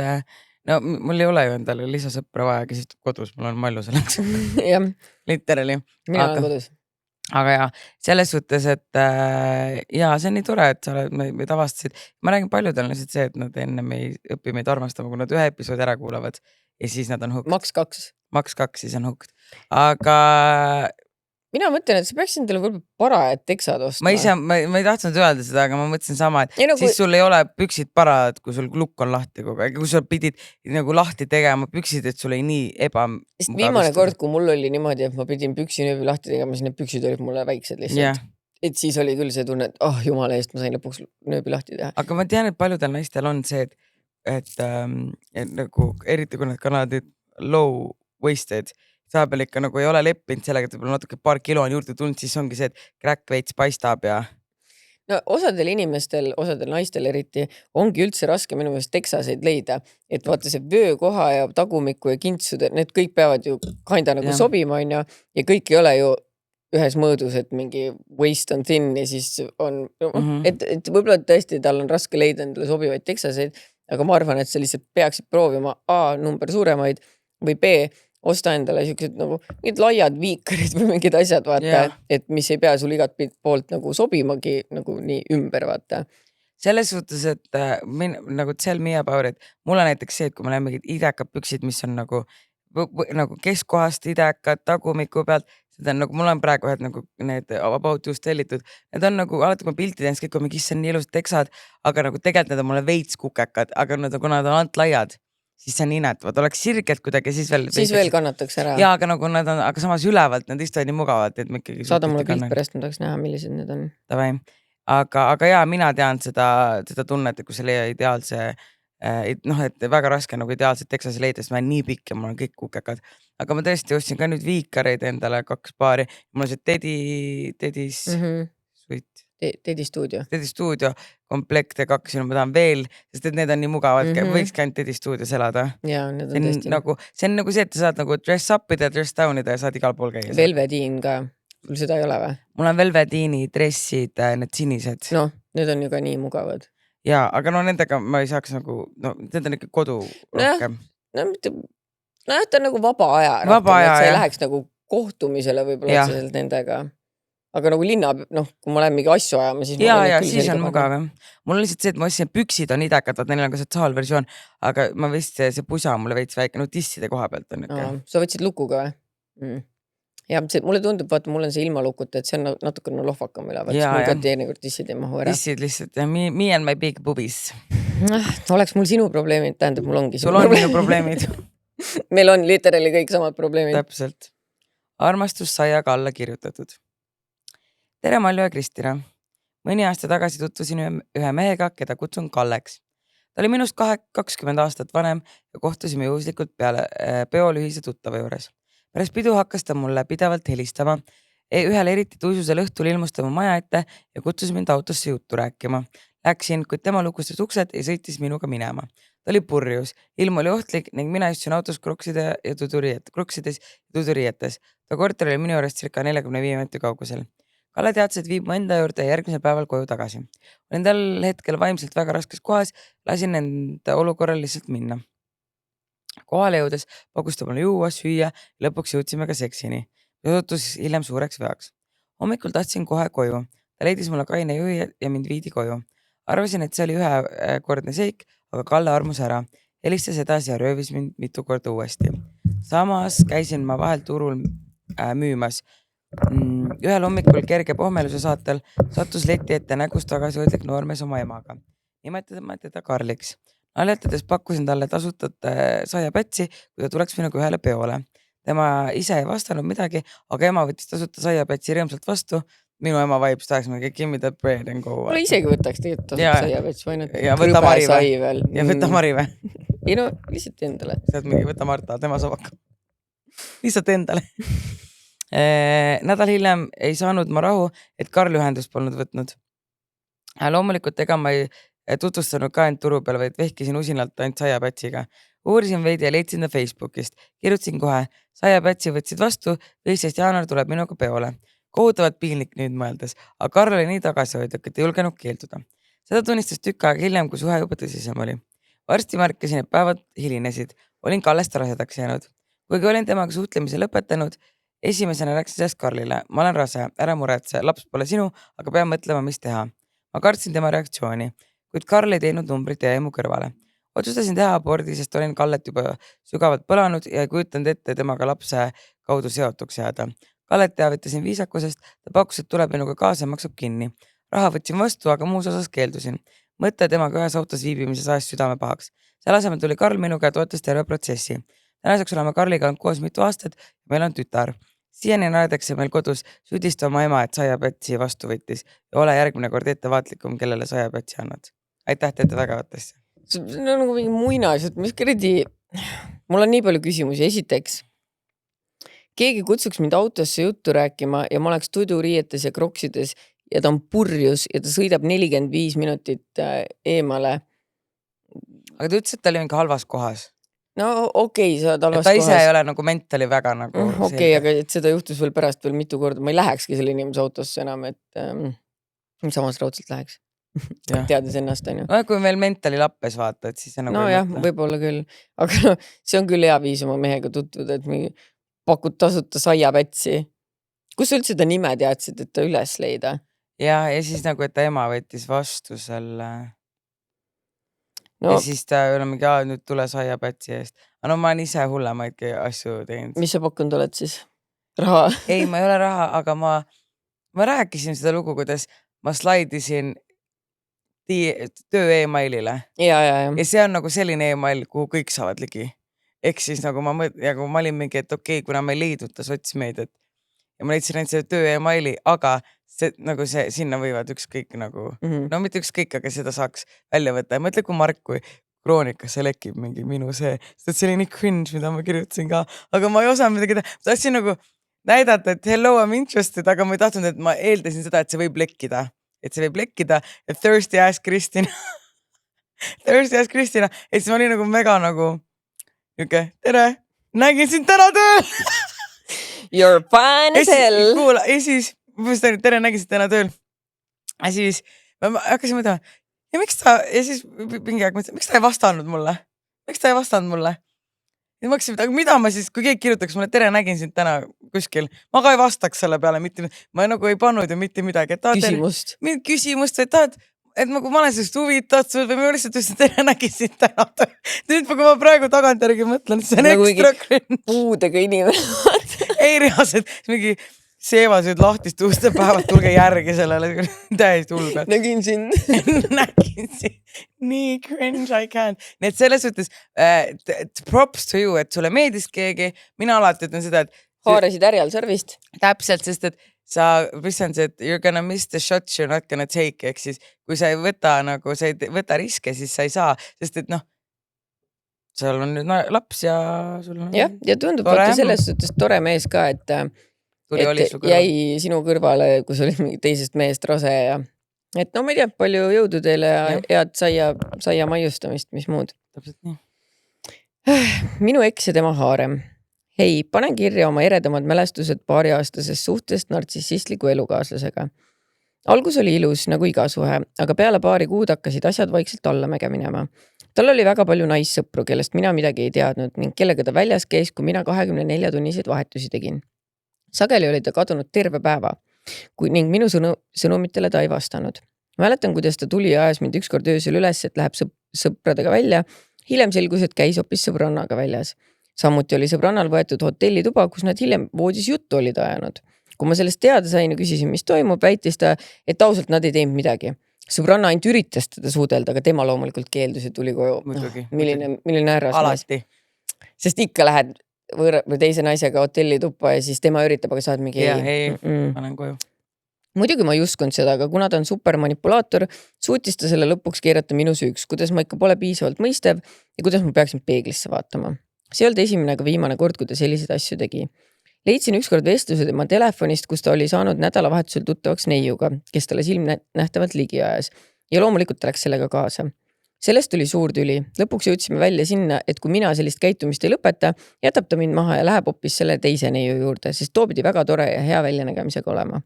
[SPEAKER 2] no mul ei ole ju endale lisasõpra vaja, kes istub kodus, mul on malju selleks.
[SPEAKER 1] Jah,
[SPEAKER 2] Literally.
[SPEAKER 1] mina olen kodus.
[SPEAKER 2] Aga ja, selles suhtes, et ja see on nii tore, et sa oled meid avastasid. Ma räägin paljudel on lihtsalt see, et nad enne ei õpi meid armastama, kui nad ühe episoodi ära kuulavad ja siis nad on hooked.
[SPEAKER 1] Maks 2.
[SPEAKER 2] Maks 2, siis on hooked. Aga
[SPEAKER 1] mina mõtlen, et sa peaks endale võib-olla parajad teksad ostma.
[SPEAKER 2] ma ei tahtnud öelda seda, aga ma mõtlesin sama, et siis sul ei ole püksid parajad, kui sul lukk on lahti kogu aeg. Kui sa pidid nagu lahti tegema püksid, et sul ei nii
[SPEAKER 1] Sest viimane kord, kui mul oli niimoodi, et ma pidin püksinööbi lahti tegema, siis need püksid olid mulle väiksed lihtsalt.
[SPEAKER 2] Yeah.
[SPEAKER 1] Et siis oli küll see tunne, et jumala eest ma sain lõpuks nööbi lahti teha.
[SPEAKER 2] Aga ma tean, et paljudel naistel on see, et nagu eriti kui need kanadid low waisted, sa peal ikka nagu ei ole leppinud sellega, et võib-olla natuke paar kilo on juurde tulnud, siis ongi see, et kräkk veits paistab ja...
[SPEAKER 1] No osadel inimestel, osadel naistel eriti, ongi üldse raske minu meelest teksaseid leida. Et vaata see vöökoha ja tagumiku ja kintsud, need kõik peavad ju kinda nagu sobima, on ju, ja kõik ei ole ju ühes mõõdus, et mingi waist on thin ja siis on, et võib-olla tõesti tal on raske leida endale sobivaid teksaseid, aga ma arvan, et sa lihtsalt peaksid proovima A, number suuremaid või B, osta endale siuksed nagu mingid laiad viikarid või mingid asjad, vaata, et mis ei pea sul igat poolt nagu sobimagi nagu nii ümber, vaata.
[SPEAKER 2] Selles suhtes, et nagu tell me about it, mulle näiteks see, et kui ma näen mingid idekad püksid, mis on nagu keskkohast idekad, tagumiku pealt, seda on nagu, mul on praegu ühed nagu need about just tellitud, need on nagu, alati kui ma pilti teen, siis kõik on mingi, issand, nii ilusad teksad, aga nagu tegelikult need on mulle veits kukekad, aga kuna nad on alt laiad, siis see on inet, vaat oleks sirgelt kuidagi, siis veel
[SPEAKER 1] kannataks ära.
[SPEAKER 2] Ja, aga nagu nad on, aga samas ülevalt, nad istuvad nii mugavad, et ma ikkagi...
[SPEAKER 1] Saada mulle pilt pärast, ma tahaks näha, millised need on.
[SPEAKER 2] Tavai. Aga ja, mina tean seda tunnet, et kui see leia ideaalse, et väga raske nagu ideaalselt teksase leida, sest ma olen nii pikk ja mul on kõik kukekad. Aga ma tõesti ostsin ka nüüd viikareid endale 2 paari. Mul on see
[SPEAKER 1] Teddy
[SPEAKER 2] Studio komplekte 2 ja ma tahan veel, sest et need on nii mugavad, võiks ka ainult Teddy Studios elada.
[SPEAKER 1] Ja, need on tõesti.
[SPEAKER 2] See on nagu see, et sa saad nagu dress up'ida, dress down'ida ja saad igal pool käia.
[SPEAKER 1] Velvediin ka, sul seda ei ole või?
[SPEAKER 2] Mul on velvediini dressid, need sinised.
[SPEAKER 1] No, need on ju ka nii mugavad.
[SPEAKER 2] Ja, aga no nendega ma ei saaks nagu, need on ikka kodu rohkem.
[SPEAKER 1] No, ta on nagu vaba aja.
[SPEAKER 2] Vaba aja,
[SPEAKER 1] sa ei läheks nagu kohtumisele võib-olla otseselt nendega. Aga nagu linna, kui ma lähen mingi asju ajama, siis...
[SPEAKER 2] Ja, siis on mugav. Mul on lihtsalt see, et ma ostsin püksid on idekad, neil on ka sotsiaalversioon, aga ma vist see pusa on mulle veits väike, no tisside koha pealt on ikka.
[SPEAKER 1] Sa võtsid lukuga või? Ja mulle tundub, vaata, mul on see ilmalukuta, et see on natukene lohvakam üle, vaata,
[SPEAKER 2] Jaa,
[SPEAKER 1] mul ka
[SPEAKER 2] jah.
[SPEAKER 1] teinekord tissid ei mahu ära.
[SPEAKER 2] Tissid lihtsalt ja me and my big boobies.
[SPEAKER 1] Oleks mul sinu probleemid, tähendab, mul ongi
[SPEAKER 2] Sul on minu probleemid.
[SPEAKER 1] Meil on literally kõik samad probleemid.
[SPEAKER 2] Täpselt. Armastussaiaga alla kirjutatud. Tere Malju ja Kristina. Mõni aasta tagasi tutvusin ühe mehega, keda kutsun Kalleks. Ta oli minust 20 aastat vanem ja kohtusime juhuslikult peale peol ühise tuttava juures. Pärast pidu hakkas ta mulle pidevalt helistama. Ühel eriti tuisusel õhtul ilmus tema maja ette ja kutsus mind autosse juttu rääkima. Läksin, kuid tema lukustas uksed ja sõitis minuga minema. Ta oli purjus, ilm oli ohtlik ning mina istusin autos kruksides ja tuduriietes. Ta korter oli minu juurest circa 45 minuti kaugusel. Kalle teadis, et viib mu enda juurde ja järgmisel päeval koju tagasi. Olin tal hetkel vaimselt väga raskes kohas, lasin enda olukorral lihtsalt minna. Kohale jõudes pakkus ta mulle juua, süüa ja lõpuks jõudsime ka seksini. Jutus hiljem suureks veaks. Hommikul tahtsin kohe koju. Ta leidis mulle kaine juhi ja mind viidi koju. Arvasin, et see oli ühekordne seik, aga Kalle armus ära. Helistas edasi ja röövis mind mitu korda uuesti. Samas käisin ma vahel turul müümas. Ühel hommikul kerge pohmeluse saatel sattus leti ette nägust tagasihoidlik noormees oma emaga. Nimetame teda Karliks. Naljatades pakkusin talle tasutat saiapätsi, kui ta tuleks minuga ühele peole. Tema ise ei vastanud midagi, aga ema võttis tasuta saiapätsi rõõmsalt vastu. Minu ema vaibus tahaks mingi give me the bread and go.
[SPEAKER 1] Mulle isegi võtaks tegelikult tasuta saiapätsi, või nüüd
[SPEAKER 2] ja võta Mari või?
[SPEAKER 1] Ja
[SPEAKER 2] võta Mari või?
[SPEAKER 1] Ei no, lihtsalt endale.
[SPEAKER 2] Saad mingi võta Marta, tema saab hakkama. Lihtsalt endale. Nädal hiljem ei saanud ma rahu, et Karl ühendust polnud võtnud. Loomulikult ega ma ei tutvustanud ka end turu peal, vaid vehkisin usinalt ainult saiapätsiga. Uurisin veidi ja leidsin ta Facebookist. Kirjutasin kohe, saiapätsi võtsid vastu, 15. jaanuar tuleb minuga peole. Kohutavalt piinlik nüüd mõeldes, aga Karl oli nii tagasihoidlik, et ei julgenud keelduda. Seda tunnistas tükk aega hiljem, kui suhe juba tõsisem oli. Varsti märkasin, et päevad hilinesid. Olin Kallest rasedaks jäänud. Kuigi olin temaga suhtlemise lõpetanud, esimesena rääksin sellest Karlile. Ma olen rase, ära muretse, laps pole sinu, aga pean mõtlema, mis teha. Ma kartsin tema reaktsiooni, kuid Karl ei teinud numbrit ja jäi mu kõrvale. Otsustasin teha abordi, sest olin Kallet juba sügavalt põlanud ja ei kujutanud ette temaga lapse kaudu seotuks jääda. Kallet teavitasin viisakusest, ta pakkus, et tuleb minuga kaasa ja maksab kinni. Raha võtsin vastu, aga muus osas keeldusin. Mõte temaga ühes autos viibimises ajas südame pahaks. Selle asemel tuli Karl minuga ja toetas terve protsessi. Tänaseks oleme Karliga olnud koos mitu aastat ja meil on tütar. Siiani naerdakse meil kodus süüdistama ema, et saiapätsi vastu võttis ja ole järgmine kord ettevaatlikum, kellele saiapätsi annad. Aitäh, teete vägevat asja.
[SPEAKER 1] See on nagu mingi muinasjutt, mis kuradi, mul on nii palju küsimusi. Esiteks, keegi kutsuks mind autosse juttu rääkima ja ma oleks tuduriietes ja kroksides ja ta on purjus ja ta sõidab 45 minutit eemale.
[SPEAKER 2] Aga ta ütles, et ta oli mingi halvas kohas.
[SPEAKER 1] No okei, sa oled halvas
[SPEAKER 2] ta
[SPEAKER 1] kohas.
[SPEAKER 2] ise ei ole nagu mentali väga nagu
[SPEAKER 1] okei, aga et seda juhtus veel pärast veel mitu korda. Ma ei lähekski selle inimese autosse enam, et samas raudselt läheks. Teades ennast, on ju.
[SPEAKER 2] No kui meil mentali lappes vaata, et siis see nagu
[SPEAKER 1] no jah, võib-olla küll. Aga see on küll hea viis oma mehega tutvuda, et mingi pakud tasuta saiapätsi. Kus üldse ta nime teadsid, et ta üles leida?
[SPEAKER 2] Ja siis nagu, et ta ema võttis vastu selle...
[SPEAKER 1] No,
[SPEAKER 2] ja siis ta oli mingi, nüüd tule saiapätsi eest. Aga no ma olen ise hullemaidki asju teinud.
[SPEAKER 1] mis sa pakkunud oled siis? Raha?
[SPEAKER 2] Ei, ma ei ole raha, aga ma rääkisin seda lugu, kuidas ma slaidisin töö e-mailile.
[SPEAKER 1] Ja.
[SPEAKER 2] Ja see on nagu selline e-mail, kuhu kõik saavad ligi. Ehk siis nagu ma olin mingi, et okei, kuna ma ei leidnud ta sotsmeediat ja ma leidsin ainult selle töö e-maili, aga nagu sinna võivad ükskõik nagu, no mitte ükskõik, aga seda saaks välja võtta. Ja mõtle, kui Mark, kui kroonikasse lekib mingi minu see, sest see oli nii cringe, mida ma kirjutasin ka, aga ma ei osanud midagi teha. Tahtsin nagu näidata, et hello, I'm interested, aga ma ei tahtnud, et ma eeldasin seda, et see võib lekkida. Et see võib lekkida, et thirsty ass Kristina. Thirsty ass Kristina. Et siis ma olin nagu mega nagu, tere, nägin sind täna tööl.
[SPEAKER 1] You're fine as hell.
[SPEAKER 2] Kuula, ja siis tere, nägisid täna tööl. Ja siis ma hakkasin mõtlema, ja siis mingi aeg mõtlesin, miks ta ei vastanud mulle? Ja ma hakkasin, aga mida ma siis, kui keegi kirjutaks mulle, tere, nägin sind täna kuskil, ma ka ei vastaks selle peale, ma nagu ei pannud ju mitte midagi.
[SPEAKER 1] Küsimust.
[SPEAKER 2] Küsimust, et tahad, et ma olen sellest huvitatud või ma lihtsalt ütlesin, tere, nägin sind täna tööl. Nüüd, kui ma praegu tagantjärgi mõtlen, see on
[SPEAKER 1] nagu
[SPEAKER 2] ekstra cringe.
[SPEAKER 1] Puudega inimene.
[SPEAKER 2] ei reaalselt, mingi seevased lahtist uste päevad, tulge järgi sellele, täiesti hull pealt.
[SPEAKER 1] Nägin sind.
[SPEAKER 2] Nägin sind. Nii cringe I can't. Nii et selles suhtes props to you, et sulle meeldis keegi. Mina alati ütlen seda, et
[SPEAKER 1] Haarasid härjal sarvist.
[SPEAKER 2] täpselt, sest et sa, mis on see, et you're gonna miss the shots you're not gonna take, ehk siis kui sa ei võta nagu, sa ei võta riske, siis sa ei saa, sest et noh, seal on nüüd laps ja sul on...
[SPEAKER 1] Jah, ja tundub vaata selles suhtes tore mees ka, et jäi sinu kõrvale, kus oli mingi teisest meest rase ja et no ma ei tea, palju jõudu teile ja head saia maiustamist, mis muud.
[SPEAKER 2] Täpselt nii.
[SPEAKER 1] Minu eks ja tema haarem. Hei, panen kirja oma eredamad mälestused paariaastasest suhtest nartsissistliku elukaaslasega. Algus oli ilus nagu iga suhe, aga peale paari kuud hakkasid asjad vaikselt allamäge minema. Tal oli väga palju naissõpru, kellest mina midagi ei teadnud ning kellega ta väljas käis, kui mina 24-tunniseid vahetusi tegin. Sageli oli ta kadunud terve päeva, ning minu sõnumitele ta ei vastanud. Mäletan, kuidas ta tuli ja ajas mind ükskord öösel üles, et läheb sõpradega välja. Hiljem selgus, et käis hoopis sõbrannaga väljas. Samuti oli sõbrannal võetud hotellituba, kus nad hiljem voodis juttu olid ajanud. Kui ma sellest teada sain ja küsisin, mis toimub, väitis ta, et ausalt nad ei teinud midagi. Sõbranna ainult üritas teda suudelda, aga tema loomulikult keeldus ja tuli koju. Milline ärras.
[SPEAKER 2] Alati.
[SPEAKER 1] Sest ikka lähed või teise naisega hotellituppa ja siis tema üritab, aga saad mingi
[SPEAKER 2] panen koju.
[SPEAKER 1] Muidugi ma ei uskunud seda, aga kuna ta on super manipulaator, suutis ta selle lõpuks keerata minu süüks, kuidas ma ikka pole piisavalt mõistev ja kuidas ma peaksin peeglisse vaatama. See olnud esimene aga viimane kord, kui ta selliseid asju tegi. Leidsin ükskord vestluse tema telefonist, kus ta oli saanud nädalavahetusel tuttavaks neiuga, kes talle silmnähtavalt ligi ajas ja loomulikult ta läks sellega kaasa. Sellest tuli suur tüli. Lõpuks jõudsime välja sinna, et kui mina sellist käitumist ei lõpeta, jätab ta mind maha ja läheb hoopis selle teise neiu juurde, sest too pidi väga tore ja hea väljanägemisega olema.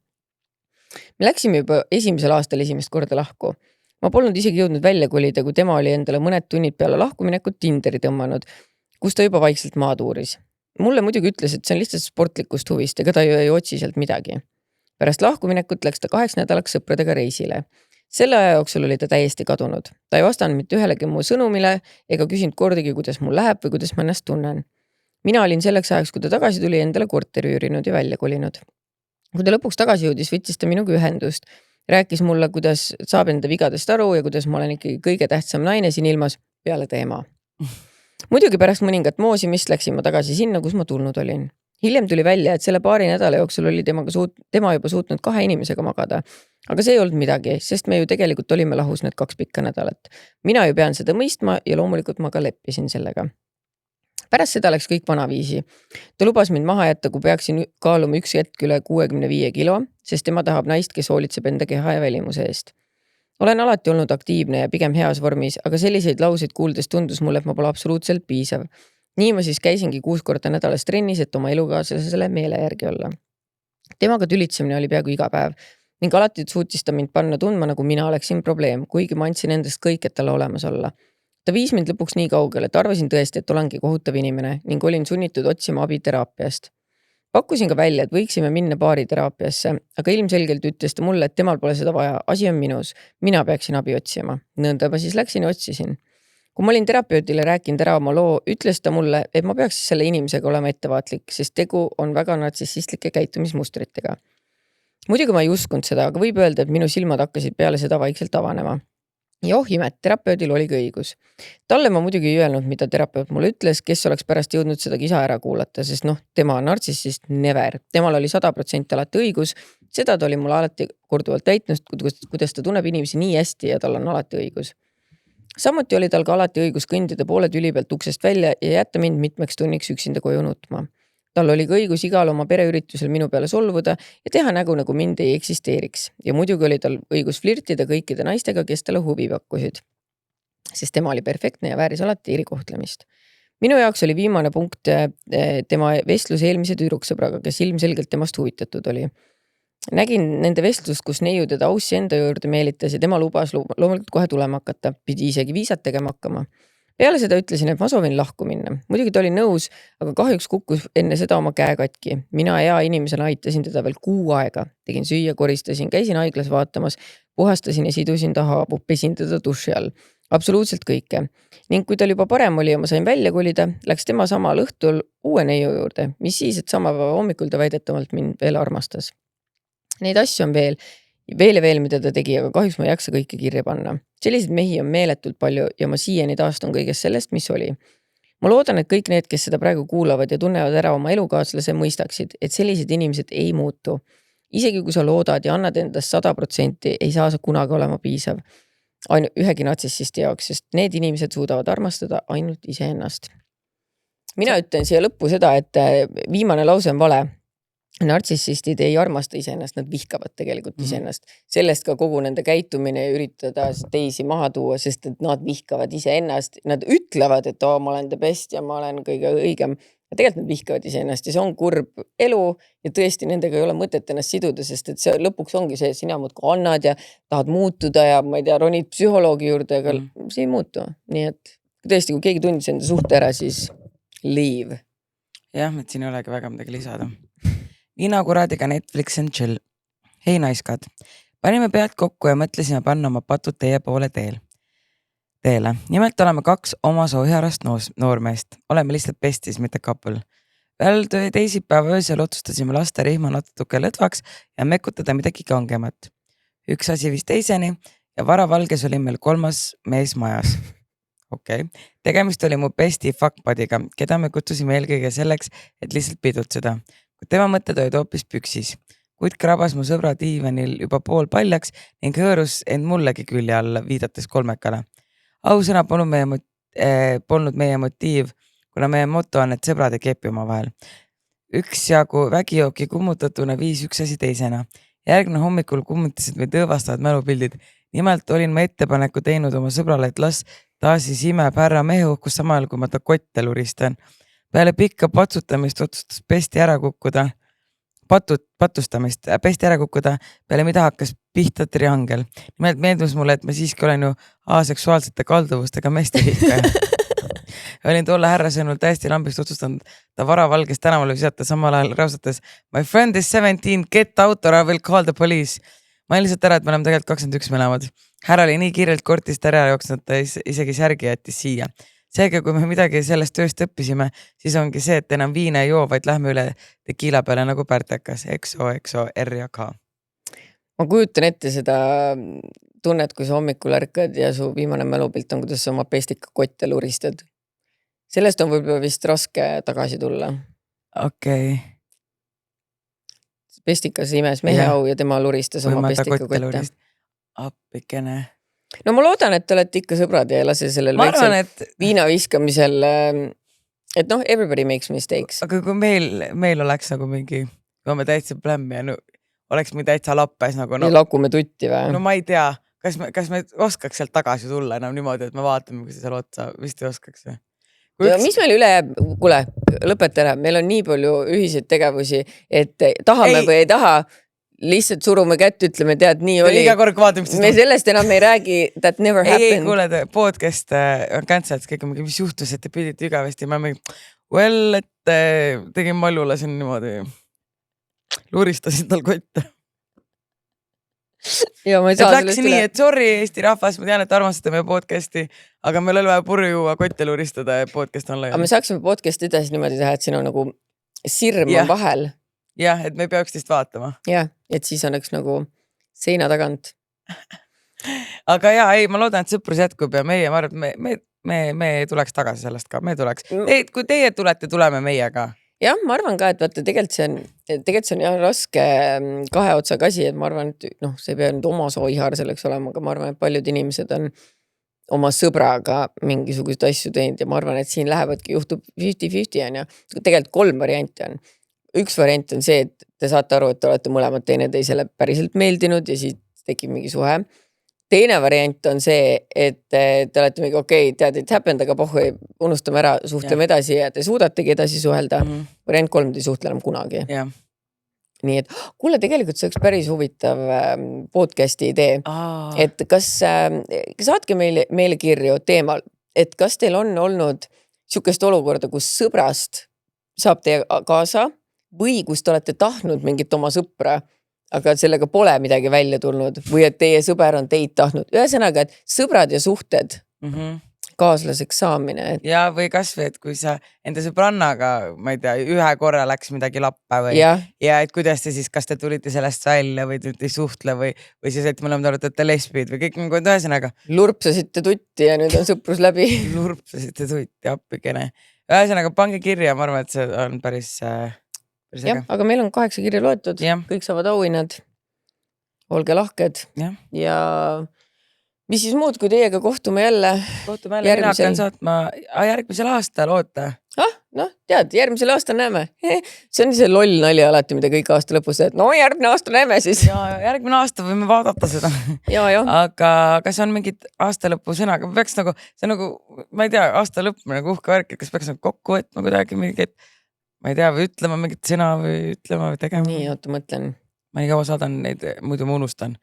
[SPEAKER 1] Me läksime juba esimesel aastal esimest korda lahku. Ma polnud isegi jõudnud välja kolida, kui tema oli endale mõned tunnid peale lahkuminekut Tinderi tõmmanud, kus ta juba vaikselt maad uuris. Mulle muidugi ütles, et see on lihtsalt sportlikust huvist, ega ta ju ei otsi sealt midagi. Pärast lahkuminekut läks ta 8 nädalaks sõpradega reisile. Selle aja jooksul oli ta täiesti kadunud. Ta ei vastanud mitte ühelegi mu sõnumile ega küsinud kordagi, kuidas mul läheb või kuidas ma ennast tunnen. Mina olin selleks ajaks, kui ta tagasi tuli, endale korteri üürinud ja välja kolinud. Kui ta lõpuks tagasi jõudis, võttis ta minuga ühendust. Rääkis mulle, kuidas saab enda vigadest aru ja kuidas ma olen ikkagi kõige tähtsam naine siin ilmas peale teema. Muidugi pärast mõningat moosimist läksin ma tagasi sinna, kus ma tulnud olin. Hiljem tuli välja, et selle paari nädala jooksul oli tema juba suutnud 2 inimesega magada. Aga see ei olnud midagi, sest me ju tegelikult olime lahus need 2 pikka nädalat. Mina ju pean seda mõistma ja loomulikult ma ka leppisin sellega. Pärast seda läks kõik vanaviisi. Ta lubas mind maha jätta, kui peaksin kaaluma üks hetk üle 65 kilo, sest tema tahab naist, kes hoolitseb enda keha ja välimuse eest. Olen alati olnud aktiivne ja pigem heas vormis, aga selliseid lauseid kuuldes tundus mulle, et ma pole absoluutselt piisav. Nii ma siis käisingi 6 korda nädalas trennis, et oma elukaaslasele meele järgi olla. Temaga tülitsemine oli peaaegu iga päev ning alati suutis ta mind panna tundma, nagu mina oleksin probleem, kuigi ma andsin endast kõik, et talle olemas olla. Ta viis mind lõpuks nii kaugele, et arvasin tõesti, et olengi kohutav inimene ning olin sunnitud otsima abi teraapiast. Pakkusin ka välja, et võiksime minna baariteraapiasse, aga ilmselgelt ütles ta mulle, et temal pole seda vaja, asi on minus, mina peaksin abi otsima. Nõnda ma siis läksin ja otsisin. Kui ma olin terapeutile rääkinud ära oma loo, ütles ta mulle, et ma peaks selle inimesega olema ettevaatlik, sest tegu on väga nartsissistlike käitumismustritega. Muidugi ma ei uskunud seda, aga võib öelda, et minu silmad hakkasid peale seda vaikselt avanema. Ja imet, terapeudil oligi õigus. Talle ma muidugi ei öelnud, mida terapeut mulle ütles, kes oleks pärast jõudnud seda kisa ära kuulata, sest tema on nartsissist never. Temal oli 100% alati õigus, seda ta oli mulle alati korduvalt täitnud, kuidas ta tunneb inimesi nii hästi ja tal on alati õigus. Samuti oli tal ka alati õigus kõndida poole tüli pealt uksest välja ja jätta mind mitmeks tunniks üksinda koju nutma. Tal oli ka õigus igal oma pereüritusel minu peale solvuda ja teha nägu, nagu mind ei eksisteeriks. Ja muidugi oli tal õigus flirtida kõikide naistega, kes talle huvi pakkusid. Sest tema oli perfektne ja vääris alati erikohtlemist. Minu jaoks oli viimane punkt tema vestlus eelmise tüdruksõbraga, kes ilmselgelt temast huvitatud oli. Nägin nende vestlust, kus neiu teda aussi enda juurde meelitas ja tema lubas loomulikult kohe tulema hakata, pidi isegi viisat tegema hakkama. Peale seda ütlesin, et ma soovin lahku minna. Muidugi ta oli nõus, aga kahjuks kukkus enne seda oma käe katki. Mina hea inimesena aitasin teda veel 6 aega. Tegin süüa, koristasin, käisin haiglas vaatamas, puhastasin ja sidusin ta haabu, pesin teda duši all. absoluutselt kõike. Ning kui tal juba parem oli ja ma sain välja kolida, läks tema samal õhtul uue neiu juurde, mis siis, et sama päeva hommikul ta väidetavalt mind veel armastas. Neid asju on veel ja veel, mida ta tegi, aga kahjuks ma ei jaksa kõike kirja panna. Selliseid mehi on meeletult palju ja ma siiani taastun kõigest sellest, mis oli. Ma loodan, et kõik need, kes seda praegu kuulavad ja tunnevad ära oma elukaaslase, mõistaksid, et sellised inimesed ei muutu. Isegi kui sa loodad ja annad endast 100%, ei saa sa kunagi olema piisav. Ühegi natsisti jaoks, sest need inimesed suudavad armastada ainult iseennast. Mina ütlen siia lõppu seda, et viimane lause on vale. Nartsissistid ei armasta iseennast, nad vihkavad tegelikult iseennast. Sellest ka kogu nende käitumine ja üritada teisi maha tuua, sest et nad vihkavad iseennast. Nad ütlevad, et ma olen the best ja ma olen kõige õigem. Ja tegelikult nad vihkavad iseennast ja see on kurb elu ja tõesti nendega ei ole mõtet ennast siduda, sest et see lõpuks ongi see, et sina muudkui annad ja tahad muutuda ja ma ei tea, ronid psühholoogi juurde, aga see ei muutu. Nii et tõesti, kui keegi tundis enda suhte ära, siis leave.
[SPEAKER 2] Jah, et siin ei olegi väga midagi lisada. Viina kuradiga Netflix and chill. Hei naiskad, panime pead kokku ja mõtlesime panna oma patud teie poole teele. Nimelt oleme 2 oma sooiharast noormeest. Oleme lihtsalt bestis, mitte couple. Veel teisipäeva öösel otsustasime lasta rihma natuke lõdvaks ja mekutada midagi kangemat. Üks asi viis teiseni ja varavalges oli meil 3. mees majas. Okei. Tegemist oli mu besti fuckbuddiga, keda me kutsusime eelkõige selleks, et lihtsalt pidutseda. Kui tema mõtted olid hoopis püksis. Kuid krabas mu sõbra diivanil juba pool paljaks ning hõõrus end mullegi külje alla, viidates kolmekale. Ausõna polnud meie motiiv, kuna meie moto on, et sõbrad ei kepi oma vahel. Üksjagu vägijooki kummutatuna viis üks asi teisena. Järgne hommikul kummutasid meid õõvastavad mälupildid. Nimelt olin ma ettepaneku teinud oma sõbrale, et las ta siis imeb härra mehe uhkus samal, kui ma ta kotte luristan. Peale pikka patsutamist otsustas pesti ära kukkuda, peale mida hakkas pihta triangel. Nimelt meeldus mulle, et ma siiski olen ju aseksuaalsete kalduvustega meeste vihkaja. Olin tolle härra sõnul täiesti lambist otsustanud ta varavalges tänavale visata, samal ajal räusates My friend is 17, get out or I will call the police. Ma lihtsalt ära, et me oleme tegelikult 21 mõlemad. Härra oli nii kiirelt kortist ära jooksnud, ta isegi särgi jättis siia. Seega, kui me midagi sellest tööst õppisime, siis ongi see, et enam viina ei joo, vaid lähme üle tekiila peale nagu pärtekas. EXO, R ja K.
[SPEAKER 1] Ma kujutan ette seda tunnet, kui sa hommikul ärkad ja su viimane mälupilt on, kuidas sa oma pestika kotte luristad. Sellest on võib-olla vist raske tagasi tulla.
[SPEAKER 2] Okei.
[SPEAKER 1] Pestikas imes mehe au ja tema luristas oma pestika kotte.
[SPEAKER 2] Appikene.
[SPEAKER 1] No ma loodan, et te olete ikka sõbrad ja ei lase sellel väiksel viina viskamisel, et noh, everybody makes mistakes.
[SPEAKER 2] Aga kui meil oleks nagu mingi, kui me täitsa plämmi ja oleks mingi täitsa lappes nagu
[SPEAKER 1] ja lakume tutti või?
[SPEAKER 2] No ma ei tea, kas me oskaks sealt tagasi tulla enam niimoodi, et me vaatame, kui see seal otsa vist ei oskaks või?
[SPEAKER 1] Mis meil üle jääb? Kuule, lõpeta ära, meil on nii palju ühiseid tegevusi, et tahame või ei taha, lihtsalt surume kätt, ütleme, tead, nii oli.
[SPEAKER 2] Iga kord vaatame,
[SPEAKER 1] me sellest enam ei räägi, that never happened.
[SPEAKER 2] Ei, kuule, podcast on cancelled, kõik on mingi, mis juhtus, et te pidite igavesti. Ma mingi, et tegin Maljule siin niimoodi, luristasin tal kotte.
[SPEAKER 1] Ja ma ei saa
[SPEAKER 2] läks nii, et sorry Eesti rahvas, ma tean, et armastate meie podcasti, aga meil oli vaja purju juua, kotte luristada ja podcast on laiali.
[SPEAKER 1] Aga me saaksime podcasti edasi niimoodi teha, et siin on nagu sirm on vahel.
[SPEAKER 2] Jah, et me ei pea üksteist vaatama.
[SPEAKER 1] Jah, et siis oleks nagu seina tagant.
[SPEAKER 2] Aga jaa, ei, ma loodan, et sõprus jätkub ja meie, ma arvan, me tuleks tagasi sellest ka, me tuleks. Kui teie tulete, tuleme meiega.
[SPEAKER 1] Jah, ma arvan ka, et vaata, tegelikult see on jah raske kahe otsaga asi, et ma arvan, et see ei pea nüüd oma soihar selleks olema, aga ma arvan, et paljud inimesed on oma sõbraga mingisuguseid asju teinud ja ma arvan, et siin lähevadki, juhtub 50-50 on ja tegelikult 3 varianti on. Üks variant on see, et te saate aru, et te olete mõlemad teineteisele päriselt meeldinud ja siis tekib mingi suhe. Teine variant on see, et te olete mingi okei, tead, et happened, aga pohhu, unustame ära, suhtleme edasi ja te suudategi edasi suhelda. Variant 3 te ei suhtle enam kunagi. Nii et, kuule, tegelikult see oleks päris huvitav podcasti idee. Et kas saatke meile kirju teemal, et kas teil on olnud sihukest olukorda, kus sõbrast saab teie kaasa või kus te olete tahtnud mingit oma sõpra, aga sellega pole midagi välja tulnud või et teie sõber on teid tahtnud. Ühesõnaga, et sõbrad ja suhted kaaslaseks saamine, et
[SPEAKER 2] ja või kasvõi, et kui sa enda sõbrannaga, ma ei tea, ühe korra läks midagi lappa või
[SPEAKER 1] jah,
[SPEAKER 2] ja et kuidas te siis, kas te tulite sellest välja või te ei suhtle või siis, et mõlemad olete lesbid või kõik nagu ühesõnaga
[SPEAKER 1] lurpsasite tutti ja nüüd on sõprus läbi.
[SPEAKER 2] lurpsasite tutti, appikene. Ühesõnaga pange kirja, ma arvan, et see on päris
[SPEAKER 1] jah, aga meil on 8 kirja loetud, kõik saavad auhinnad. Olge lahked ja mis siis muud, kui teiega kohtume jälle.
[SPEAKER 2] Kohtume jälle, mina hakkan saatma järgmisel aastal, oota.
[SPEAKER 1] Noh, tead, järgmisel aastal näeme. See on see loll nali alati, mida kõik aasta lõpus teed. No järgmine aasta näeme siis.
[SPEAKER 2] Ja järgmine aasta võime vaadata seda. Aga kas on mingid aasta lõpu sõnaga? Peaks nagu, see nagu, ma ei tea, aasta lõpp nagu uhke värk, kas peaks nagu kokku võtma kuidagi mingit, ma ei tea, või ütlema mingit sõna või ütlema või tegema.
[SPEAKER 1] Nii, oota, mõtlen.
[SPEAKER 2] Ma nii kaua saadan neid, muidu ma unustan.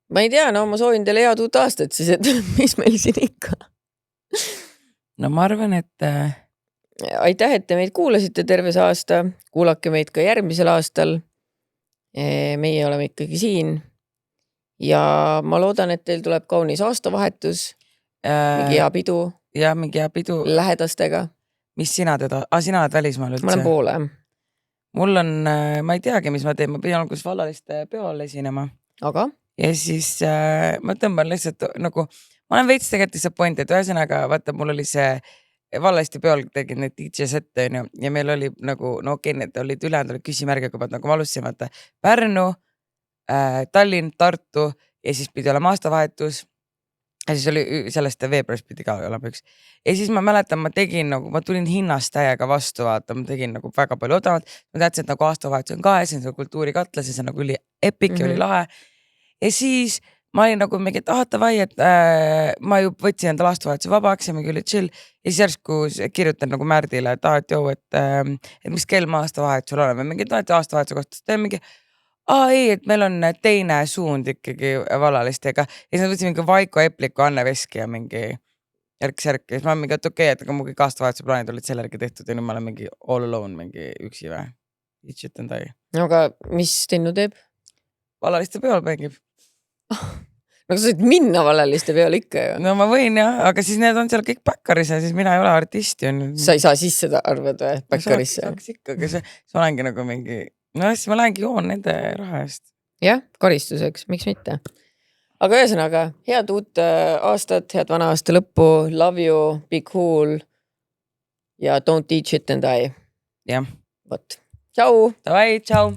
[SPEAKER 1] Ma ei tea, no ma soovin teile head uut aastat siis, et mis meil siin ikka.
[SPEAKER 2] No ma arvan, et
[SPEAKER 1] aitäh, et te meid kuulasite terves aasta. Kuulake meid ka järgmisel aastal. Meie oleme ikkagi siin. Ja ma loodan, et teil tuleb kaunis aastavahetus. Mingi hea pidu.
[SPEAKER 2] Ja mingi hea pidu.
[SPEAKER 1] Lähedastega.
[SPEAKER 2] Mis sina teda? Sina oled välismaal üldse?
[SPEAKER 1] Ma olen poole.
[SPEAKER 2] Mul on, ma ei teagi, mis ma teen. Ma pidin alguses vallaliste peol esinema.
[SPEAKER 1] Aga?
[SPEAKER 2] Ja siis ma tõmban lihtsalt nagu, ma olen veits tegelikult disappointed, et ühesõnaga, vaata, mul oli see vallaliste peol tegin neid DJ sette ja meil oli nagu, no okei, need olid ülejäänud olid küsimärgiga, nagu ma alustasin, vaata, Pärnu, Tallinn, Tartu ja siis pidi olema aastavahetus. Ja siis oli sellest veebruaris pidi ka olema üks. Ja siis ma mäletan, ma tegin nagu, ma tulin hinnast täiega vastu, vaata, ma tegin nagu väga palju odavalt. Ma teadsin, et nagu aastavahetus on ka ja see on kultuurikatlas ja see nagu oli epic ja oli lahe. Ja siis ma olin nagu mingi, et davai, et ma ju võtsin endale aastavahetuse vabaks ja mingi oli chill. Ja siis järsku kirjutan nagu Märdile, et joo, et mis kell ma aastavahetusel oleme. Mingi, et aastavahetuse kohta teen mingi, ei, et meil on teine suund ikkagi vallalistega. Ja siis nad võtsin mingi Vaiko Epliku, Anne Veski ja mingi järk. Ja siis ma mingi, et okei, et aga mu kõik aastavahetuse plaanid olid selle järgi tehtud ja nüüd ma olen mingi all alone, mingi üksi või.
[SPEAKER 1] Aga mis Tennu teeb?
[SPEAKER 2] Vallaliste peol mängib.
[SPEAKER 1] No sa said minna vallaliste peal ikka ju.
[SPEAKER 2] No ma võin jah, aga siis need on seal kõik päkkaris ja siis mina ei ole artist.
[SPEAKER 1] Sa ei saa siis seda arvad või päkkarisse?
[SPEAKER 2] Saaks ikka, aga see olengi nagu mingi, no siis ma lähengi joon nende raha eest.
[SPEAKER 1] Jah, karistuseks, miks mitte. Aga ühesõnaga, head uut aastat, head vana aasta lõppu, love you, be cool ja don't eat shit and die.
[SPEAKER 2] Jah.
[SPEAKER 1] Vot, tšau!
[SPEAKER 2] Davai, tšau!